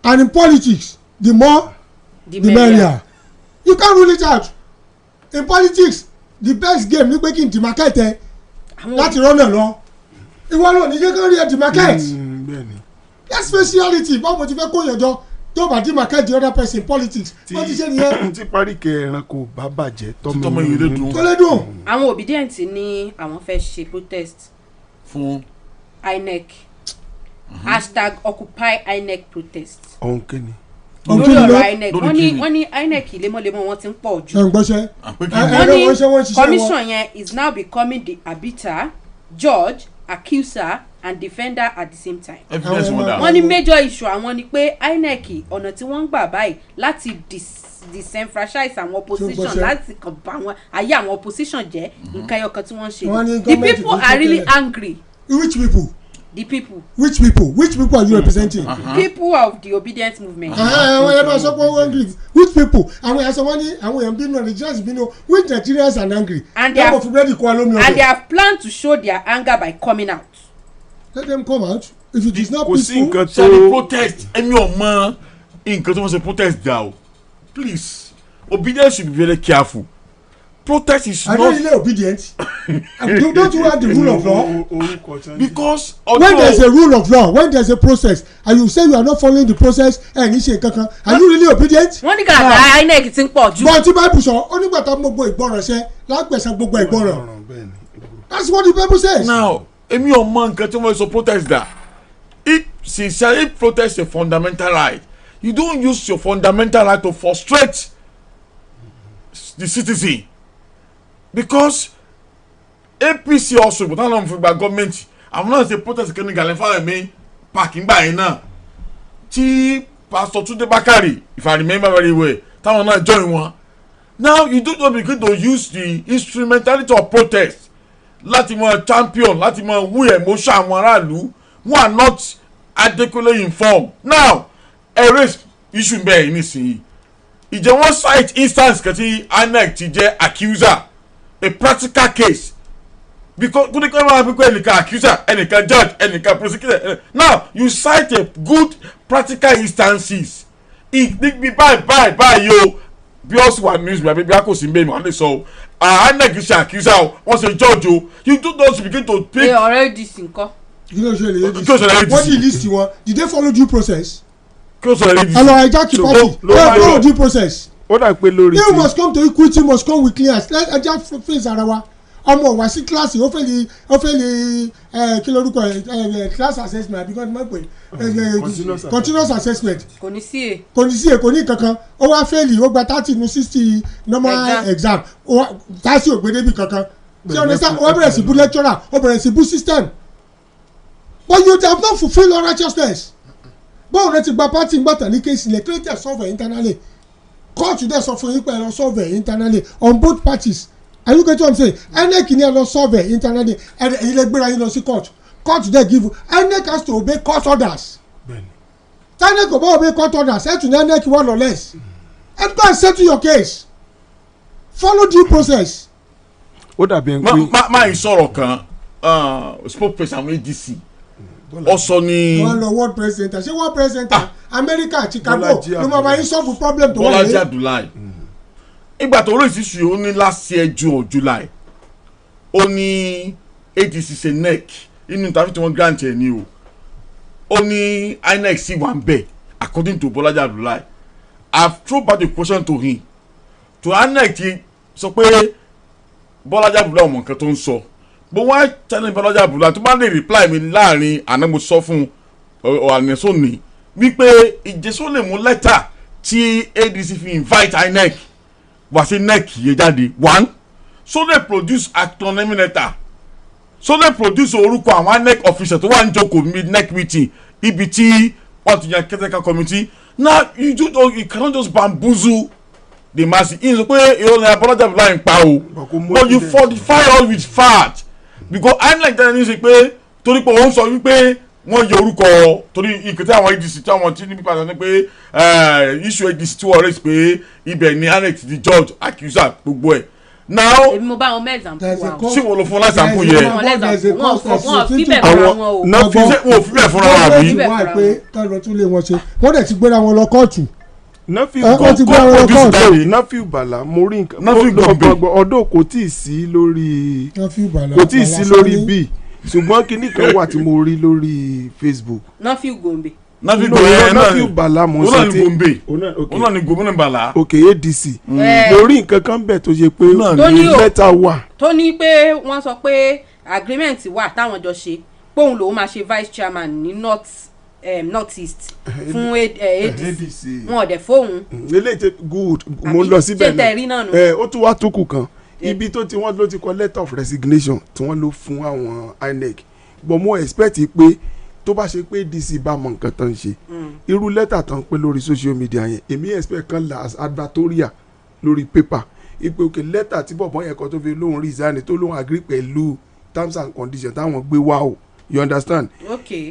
Speaker 1: and in politics the more the merrier. You can't rule it out. In politics the best game ní pé kí n demarcate ẹ láti rọ́nà lọ. ìwọ ló ní kékeré rí ẹ demarcate. that's speciality báwo mo ti fẹ́ kó yànjọ tó bá demarcate the other person in politics. wọ́n ti ṣe nìyẹn.
Speaker 2: tí parí kẹrin kò bá bàjẹ́ tọ́mọ yìí lè dùn.
Speaker 1: tó lè dùn.
Speaker 3: àwọn obedient ní àwọn fẹ́ ṣe protest
Speaker 4: fún
Speaker 3: INEC hashtag occupy INEC protest.
Speaker 2: ọ̀hún kẹ́ni.
Speaker 3: lórí ọ̀rọ̀ INEC wọ́n ní INEC lemọ́lemọ́ wọn ti ń pọ̀ jù. wọ́n ní commission yẹn is now becoming the arbiter, judge, accuser and defender at the same time. wọ́n ní major issue àwọn ni pé INEC ọ̀nà tí wọ́n ń gbà báyìí láti disenfranchise àwọn opposition láti kàn bá àwọn ayé àwọn opposition jẹ́ nǹkan ẹyọkan tí wọ́n ṣe. The people are really angry.
Speaker 1: Which people?
Speaker 3: The people.
Speaker 1: Which people are you representing?
Speaker 3: People of the obedient movement.
Speaker 1: àwọn yẹn máa sọ pé wọ́n angry. Which people? àwọn yẹn sọ wọ́n ní àwọn yẹn bínú Nigerians bínú which Nigerians are angry.
Speaker 3: And they have planned to show their anger by coming out.
Speaker 1: Let them come out. If it is not peaceful.
Speaker 4: ṣe ni protest ẹ̀mí ọmọ nǹkan tó wọ́n ṣe protest dà o please obedience should be very careful. Protest is not.
Speaker 1: Are you really obedient? Don't you have the rule of law?
Speaker 4: Because
Speaker 1: when there is a rule of law, when there is a process, and you say you are not following the process, and are you really obedient?
Speaker 3: wọ́n ní ká INEC ti ń pọ̀ jù.
Speaker 1: Bọ́n tí Bible sọ, ó nígbà tá gbogbo ìgbọràn ṣe lágbèsè gbogbo ìgbọràn. That's what the Bible says.
Speaker 4: Now, èmi ò mọ nǹkan tí wọ́n sọ protest dà. If protest is a fundamental right, you don't use your fundamental right to frustrate the citizen. Because APC also but àwọn ọmọ ìgbà gọọmenti àwọn náà ṣe protest kẹ́ni gàlẹ́ fáwọn ẹ̀mí parking báyìí náà tí Pastor Tunde Bakari if I remember very well táwọn náà join wọn. Now you don't begin to use the instrumentality of protest láti mọ champion láti mọ wú emotion àwọn aráàlú who are not adequately informed. Now raise issue bẹ́ẹ̀ nísìnyí ìjẹ́ wọ́n cite instance kẹ́tí INEC ti jẹ́ accuser. A practical case because good people ẹnìkan accuser ẹnìkan judge ẹnìkan prosecutor now you cite a good practical instances bí báyìí o bí ó sì wà news bí a kò sí mbẹ́ mi wọ́n lè sọ o INEC ṣe accuser o wọ́n ṣe judge o you do those begin to pick.
Speaker 3: ṣe ọ̀rẹ́ dc nǹkan.
Speaker 1: kí ló ṣe lè yé wọ́n di list wọn did they follow due process.
Speaker 4: kí ló sọ lè yé
Speaker 1: alors ẹja kí party they follow due process.
Speaker 2: ó dà pé lórí
Speaker 1: you must come to equity must come with clearance ẹja face ara wa ọmọ wa sí kíláàsì ó fẹ́ lè kí lórúkọ class assessment àbí kọ́ni máa pè continuous assessment
Speaker 3: kò ní sí
Speaker 1: kò ní kankan ó wá fẹ́ẹ̀lì ó gba 30 nu 60 normal exam tásì ògbédébì kankan ṣé o ní sá ó bẹ̀rẹ̀ sí bú lecturer ó bẹ̀rẹ̀ sí bú system but you have not fulfilled your righteousness báwo lè ti gba party gbàtà ní kéésì lè create solve internally court dẹ̀ sọ fún yín pé ẹ lọ solve internally on both parties. Are you getting what I'm saying? INEC ni ẹ lọ solve internally ẹ̀yin lè gbéra yín lọ sí court dey give INEC has to obey court orders. INEC kò bá obey court orders ẹ tún ní INEC one or less and go and settle your case follow due process.
Speaker 2: ó dàbí ẹni pé
Speaker 4: máa ń sọ̀rọ̀ kan spokesperson àwọn ADC ọ̀sọ̀ ni.
Speaker 1: wọ́n lọ world press center ṣé world press center America Chicago ló máa bá yín solve problem tó wà lé.
Speaker 4: Bọ́lájí Abdullahi ìgbà tó rèé sísù ó ní last year June or July ó ní ADC ṣe NEC inú tàbí tí wọ́n grant ẹ̀ ni o ó ní INEC sí wà ń bẹ̀ according to Bọ́lájí Abdullahi. I've thrown back the question to him to INEC ti sọ pé Bọ́lájí Abdullahi ọmọ nǹkan tó ń sọ bó wá challenge Bọ́lájí Abdullahi tó bá lè reply mi láàrin àná mo sọ fún ọ̀hánẹ́sọ ni wípé ìjẹ́sọ́ lè mú lẹ́tà tí ADC fi invite INEC wá sí NEC yé jáde one so they produce acronym letter so they produce orúkọ àwọn INEC official tó wà ní jókòó NEC meeting ibi tí wọ́n ti yan technical committee. Now you cannot just bamboozle the masses in sọ pé ìrọ̀lẹ́ Bọ́lájí Abdullahi ń pa o but you fortify all with fact because INEC tẹ́lẹ̀ ní sọ pé torí pé òun sọ wípé wọ́n yọ orúkọ torí ìkẹtẹ àwọn ADC tí àwọn tí níbi pàṣẹ ní pé issue ADC tí wọ́n raise pé ibẹ̀ ni INEC ti di judge accuser gbogbo ẹ̀ now
Speaker 3: èmi mo bá wọn mẹ́ẹ̀sàmpù wa
Speaker 4: ṣé wọ́n lọ fún láṣàmpù yẹn
Speaker 3: wọ́n fi bẹ́ẹ̀ fúnra wọn o
Speaker 4: wọ́n fi bẹ́ẹ̀ fúnra wọn àbí.
Speaker 1: wọ́n pé káàlọ́ tún lé wọn ṣe wọ́n dẹ̀ ti gbéra wọn lọ kóòtù.
Speaker 2: Nafiu Bala mo rí nǹkan ọdún kò tí ì sí lórí b ṣùgbọ́n kinní kan wà tí mo rí lórí Facebook.
Speaker 3: Nafiu Gombe.
Speaker 2: Nafiu Bala mo sọ tí
Speaker 4: ọ̀nà ni Gombe Bala.
Speaker 2: ok ADC mo rí nǹkan kan bẹ̀ tó ṣe pé lẹ́tà wà.
Speaker 3: tó ní pé wọ́n sọ pé agreement wà táwọn jọ ṣe póun lòun máa ṣe vice chairman ní north east fún ADC wọn ò dẹ̀ fóun.
Speaker 2: eléyìí good mo lọ síbẹ̀
Speaker 3: náà
Speaker 2: ó tún wá tó kù kan ibi tó ti wọ́n ló ti kọ letter of resignation tí wọ́n ló fún àwọn INEC but mo expect pé tó bá ṣe pé DC bá mọ nǹkan tán ṣe irú lẹ́tà tán pé lórí social media yẹn èmi expect kan la advertorial lórí paper ipe òkè lẹ́tà tí bọ̀bọ̀ yẹn kan tó fi lóhùn resign tó lóhùn agree pẹ̀lú terms and conditions táwọn gbé wá o you understand.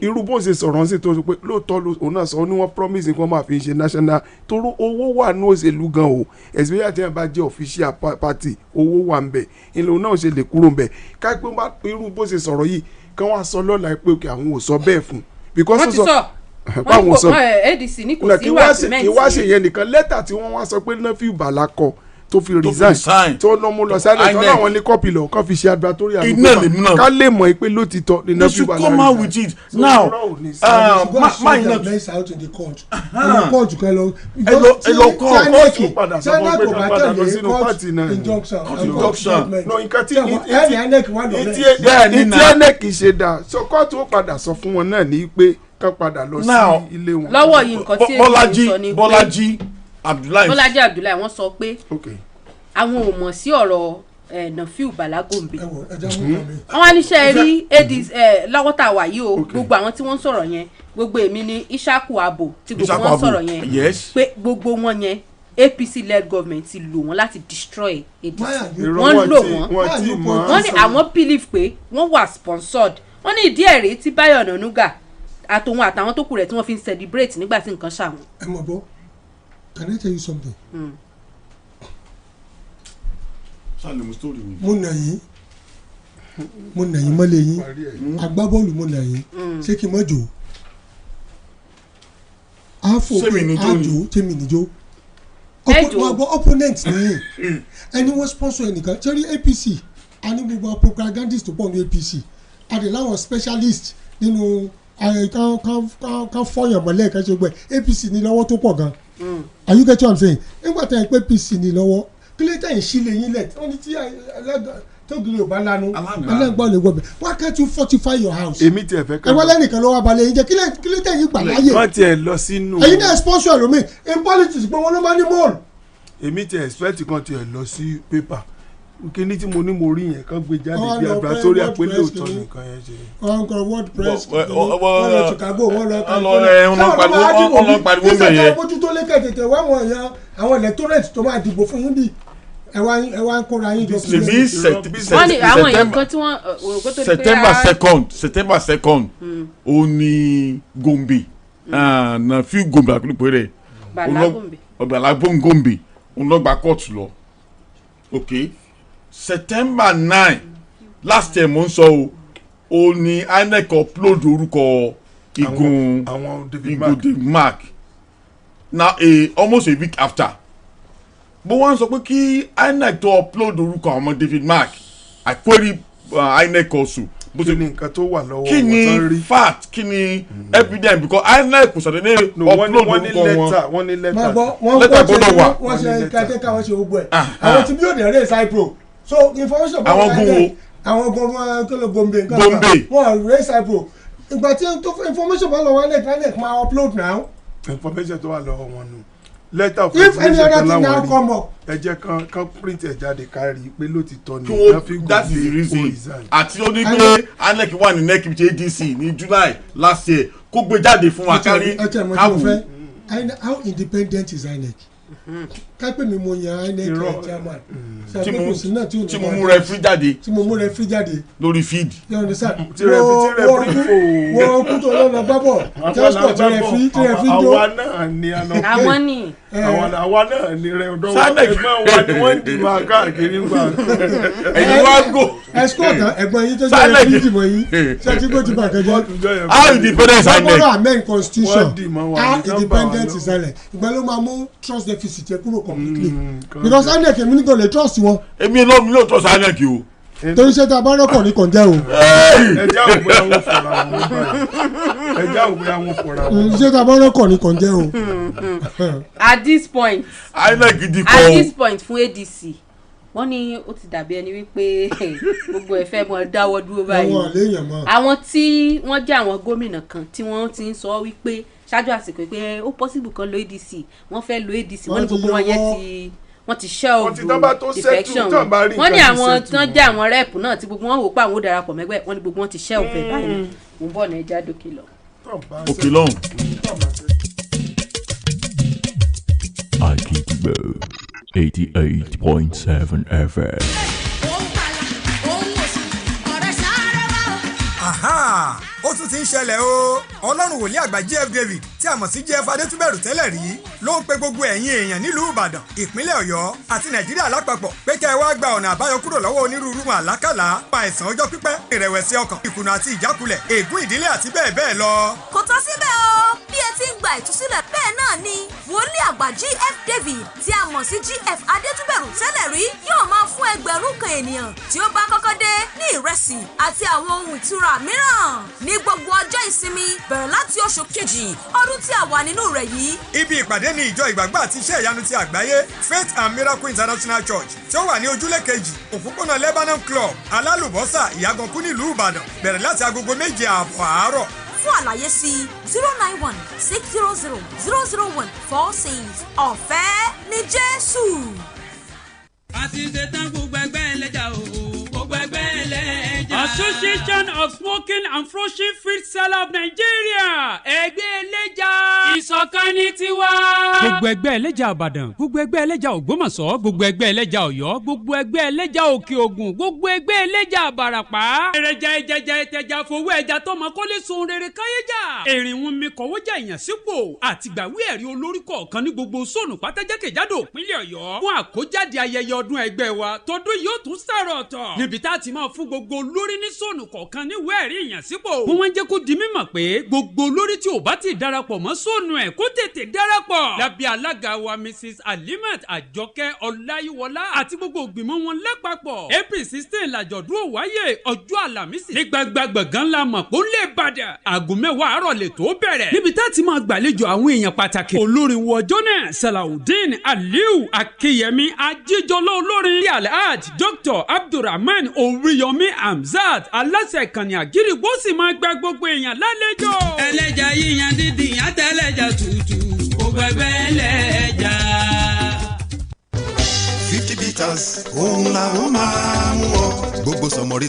Speaker 2: irú bó ṣe sọ̀rọ̀ sí tó sọ pé lóòótọ́ òun náà sọ ọ́ ní wọ́n promise nǹkan máa fi ṣe national toró owó wà ní òṣèlú gan o especially àti ẹ̀ bá jẹ́ official party owó wà ń bẹ̀ ìlú náà ṣe lè kúrò ń bẹ̀ káyipé irú bó ṣe sọ̀rọ̀ yìí kí wọ́n á sọ lọ́la pé òkè àwọn ò sọ bẹ́ẹ̀ fún because
Speaker 3: wọ́n ti sọ
Speaker 2: báwọn sọ
Speaker 3: ADC ní kò sí ìwà agreement
Speaker 2: kí wá ṣe yẹn nìkan lẹ́tà tí wọ́n wá sọ pé Nafiu Bala kọ tó fi resign tó lọ mú lọ sáré tó láwọn ní kọ́pì lọ kọ́ fi ṣe advertorial àlùkò ká lè mọ̀ pé ló ti tọ́ ní Nafiu Bala.
Speaker 4: you should come out with it now.
Speaker 1: máa ń lọ out in the court. court kan lọ.
Speaker 2: kóòtù padà sọ fún pé ká padà lọ sínú pàtì náà. injunction. no nǹkan tí INEC ṣe dà so kóòtù ó padà sọ fún wọn náà ní pé ká padà lọ sí ilé wọn.
Speaker 3: lọ́wọ́ yìí nǹkan tí èyí sọ ni pé
Speaker 4: Bọ́lájí Abdullahi
Speaker 3: wọ́n sọ pé àwọn ò mọ̀ sí ọ̀rọ̀ Nafiu Bala Gombe wọ́n wá níṣẹ́ rí ADC lọ́wọ́ tá a wà yìí o gbogbo àwọn tí wọ́n ń sọ̀rọ̀ yẹn gbogbo èmi ní Ishaku Abo tí gbogbo wọn sọ̀rọ̀ yẹn pé gbogbo wọn yẹn APC led government ti lò wọ́n láti destroy ADC wọ́n lò wọ́n ní àwọn believe pé wọ́n wà sponsored wọ́n ní ìdí ẹ̀rí tí Báyọ̀ Ọ̀nànúgà àtòun àtàwọn tó kù rẹ̀ tí wọ́n fi ń celebrate nígbà tí nǹkan ṣàwọn.
Speaker 1: ẹ mọ̀ bọ́ can I tell you something. mo nà yín mọ́lẹ̀ yín agbábọ́ọ̀lù mo nà yín ṣé kí n mọ̀ jò àfọ̀ àjò tèmi níjó opponent nìyí ẹni wọ́n sponsor ẹnìkan cherry APC a ní gbogbo propagandist tó pọ̀ ní APC a dẹ̀ láwọn specialist nínú kan fọyàn mọ́lẹ̀ kan ṣe gbẹ APC ní lọ́wọ́ tó pọ̀ gan. Are you get what I'm saying? nígbà tá à ń pẹ́ APC ní lọ́wọ́ kílẹ̀ tẹ̀ ń sílẹ̀ yín lẹ̀ wọ́n ní tí tóògì yóò bá lanu alágbá lè wọbẹ̀ why can't you fortify your house.
Speaker 2: èmi tiẹ̀ fẹ́ kọ́
Speaker 1: ẹ wọ́n lẹ́nìkan ló wá balẹ̀ yín jẹ́ kílẹ̀ tẹ̀ yín gbà láyè.
Speaker 2: wọ́n tiẹ̀ lọ sínú.
Speaker 1: ẹ̀yin náà sponsor ẹlòmíì in politics pé wọ́n ló máa ní mọ́ọ̀lù.
Speaker 2: èmi tiẹ̀ expect kan tiẹ̀ lọ sí paper kíní tí mo ní mo rí yẹn kan gbé jáde bí laboratory àpélé òótọ́ nìkan yẹn ṣe.
Speaker 1: wọ́n kọ word press wọ́n lọ Chicago wọ́n lọ California
Speaker 4: wọ́n lọ pariwo bẹ́ẹ̀ yẹn.
Speaker 1: ìṣèjọba mójútó lékè tètè wá wọn èèyàn àwọn electorate tó máa dìbò fún yín bí ẹ wá ń kóra yín jọ sílẹ̀.
Speaker 3: wọ́n ní àwọn èèyàn kan tí wọ́n òrùkó tó di pé
Speaker 4: September 2nd ó ní Gombe Nafiu Gombe àkúrò rẹ̀ Bala Gombe òun lọ gba kóòtù lọ okay. September 9 last year mo ń sọ o ní INEC upload orúkọ igun David Mark now almost a week after bó wọ́n sọ pé kí INEC tó upload orúkọ àwọn David Mark I query INEC also.
Speaker 2: kí ni nǹkan tó wà lọ́wọ́
Speaker 4: kí ni fact kí ni evidence because INEC kò sọ̀rọ̀ ní upload orúkọ
Speaker 2: wọ́n ní lẹ́tà
Speaker 4: lẹ́tà gbọ́dọ̀ wà.
Speaker 1: wọ́n ṣe kẹ́kẹ́ wọ́n ṣe gbogbo ẹ̀ àwọn tí bí yóò dẹ̀ raise IPRO so information
Speaker 4: àwọn gun
Speaker 1: àwọn gun kí ló Gombe wọ́n raise IPRO ìgbà tí information bá lọ wọ́n INEC máa upload now.
Speaker 2: information tó wà lọ́wọ́ wọn nù letter of
Speaker 1: if any other thing now come up.
Speaker 2: ẹ jẹ́ kan print ẹ̀ jáde kárí pé lótìtọ́ ni
Speaker 4: that is the reason àti ó ní pé INEC wà ní NEC with ADC ní July last year kó gbé jáde fún wa kárí
Speaker 1: káwù. How independent is INEC? kápẹ́ mi mo yan INEC chairman
Speaker 4: tí mo mú rẹfrí jáde lórí feed.
Speaker 1: wọ́n kú tó lọ́nà gbábọ̀ transport rẹfrí jó.
Speaker 2: àwa náà ni rẹ ọ̀dọ́ ẹgbẹ́ wa ni wọ́n dì máa káàkiri gbà.
Speaker 4: ẹ̀yin wá gò.
Speaker 1: escort ẹ̀gbọ́n yín tó jẹ́ rẹfrí dìbò yín ṣáàtì bó ti bàkẹ́ jẹ́.
Speaker 4: how independent is INEC?
Speaker 1: sọ́kọ́rọ́ amend constitution how independent is INEC ìgbà ló máa mú trust deficit yẹ kúrò completely because INEC èmi ní kò lè trust wọn.
Speaker 4: èmi ló trust INEC o.
Speaker 1: torí ṣé tá a bá rọ́pọ̀ ní kànjẹ́ o.
Speaker 2: ẹja òwe àwọn fọ̀rọ̀ àwọn báyìí ẹja òwe àwọn fọ̀rọ̀ àwọn.
Speaker 1: ṣé tá a bá rọ́pọ̀ ní kànjẹ́ o.
Speaker 3: at this point
Speaker 4: INEC gidi kọ́
Speaker 3: at this point fún ADC wọ́n ní ó ti dàbí ẹni wípé gbogbo ẹ̀ fẹ́ mọ dáwọ́ dúró báyìí àwọn tí wọ́n jẹ́ àwọn gómìnà kan tí wọ́n ti ń sọ wípé ṣáájú àsìkò pé ó possible kan lo ADC wọ́n fẹ́ lo ADC wọ́n ní gbogbo wọn yẹn wọ́n ti shelve defection wọ́n ní àwọn tí wọ́n jẹ́ àwọn rep náà tí gbogbo wọn wò pé àwọn ò darapọ̀ mẹ́gbẹ́ wọ́n ní gbogbo wọn ti shelve ẹ̀ báyìí mo ń bọ̀ ní ẹja dókè lọ.
Speaker 4: òkè lọ́hùn.
Speaker 5: Akitibo 88.7 FM.
Speaker 10: Aha! Ó tún ti ń ṣẹlẹ̀ o ọlọ́run wòlíì àgbà GF David tí a mọ̀ sí GF Adétúbẹ̀rù tẹ́lẹ̀ rí ló ń pe gbogbo ẹ̀yin èèyàn nílùú Ìbàdàn ìpínlẹ̀ Ọ̀yọ́ àti Nàìjíríà lápapọ̀ pé kẹ́ ẹ wá gba ọ̀nà àbáyọ kúrò lọ́wọ́ onírúurú àlákàlà àìsàn ọjọ́ pípẹ́ ìrẹ̀wẹ̀sì ọkàn ìkùnà àti ìjákulẹ̀ ègún ìdílé àti bẹ́ẹ̀ bẹ́ẹ̀ lọ.
Speaker 13: kò tán síbẹ̀ o bí ẹ ti ń gba ìtúsílẹ̀ bẹ́ẹ̀ náà ni wòlíì àgbà GF David tí a mọ̀ sí GF Adétúbẹ̀rù tẹ́lẹ̀ rí yóò máa fún ẹgbẹ̀rún kan ènìyàn tí ó bá kọ́kọ́ dé ní ìrẹsì àti àwọn ohun ìtura mìíràn ní gbogbo ọjọ́ ìsinmi bẹ̀rẹ̀ láti oṣù kejì ọdún tí a wà nínú rẹ̀ yìí.
Speaker 10: Ibi ìpàdé ni ìjọ ìgbàgbọ́ àti iṣẹ́ ìyanu ti àgbáyé Faith and Miracle International Church tí ó wà ní ojúlé kejì òpópónà Lebanon Club alálùbọ́sà ìyàgànkú nílùú Ìbàdàn bẹ̀rẹ̀ láti agogo 7 àárọ̀.
Speaker 13: Fún àlàyé sí 091-600-00146 ọ̀fẹ́ ní Jésù.
Speaker 6: àti ṣetán gbogbo ẹgbẹ́ ẹlẹ́jà o gbogbo ẹgbẹ́ ẹlẹ́jà.
Speaker 7: Association of Smoking and Frozen Fruit Seller of Nigeria ẹgbẹ́ ẹlẹ́jà ìṣọ̀kan ní tiwa. gbogbo ẹgbẹ́ ẹlẹ́jà Ìbàdàn gbogbo ẹgbẹ́ ẹlẹ́jà Ògbómọ̀ṣọ́ gbogbo ẹgbẹ́ ẹlẹ́jà Ọ̀yọ́ gbogbo ẹgbẹ́ ẹlẹ́jà Òkè Ògùn gbogbo ẹgbẹ́ ẹlẹ́jà Ìbàràpá. èrèjà ìjẹjà ìtẹjà fowó ẹja tọmọ kọ́lé sun rere káyéjà. èrìnwó mi kọ̀wọ́jà ìyànsípò àtìgbàwé ẹ̀rí olórí kọ̀ọ̀kan ní gbogbo sóònù pátájákèjádò ìpínlẹ̀ Ọ̀yọ́ fún àkójáde ayẹyẹ ọdún ẹgbẹ́ wa tọdún yóò tún sàrọ̀ ọ̀tọ̀ níbi tá a ti máa fún gbogbo olórí ní sóònù kọ̀ọ̀kan níwèé ẹ̀rí ìyànsípò. wọ́n wá ń jẹ́ kó di mímọ̀ pé gbogbo olórí tí ò bá ti darapọ̀ mọ́ sóònù ẹ̀ kó tètè darapọ̀. lábẹ́ alága wa Mrs Alimat Àjọkẹ́ Ọláyíwọlá àti gbogbo ògbìmọ̀ wọn lápapọ̀ April 16 làjọ̀dún ò wáyé ọjọ́ Àlàmísì ní gbagba gbọ̀ngàn la mọ̀ pé ó lè Ìbàdàn aago 10 àárọ̀ lè tó bẹ̀rẹ̀ níbi tá a ti máa gbàlejò àwọn èèyàn pàtàkì. olórin wọjọ́ náà Salawudeen Aliu Akínyẹmí Ajíjọlá olórin ní Alhaji Dr Abdulrahman Oríyọmí Hamzat aláṣẹ ìkànnì Àgídìgbò sì máa gba gbogbo èèyàn lálejò.
Speaker 6: ẹlẹ́jà yíyan dídì àtẹlẹ́jà tútù gbogbo ẹgbẹ́ ẹlẹ́jà.
Speaker 8: 50 bitters òun làwọn máa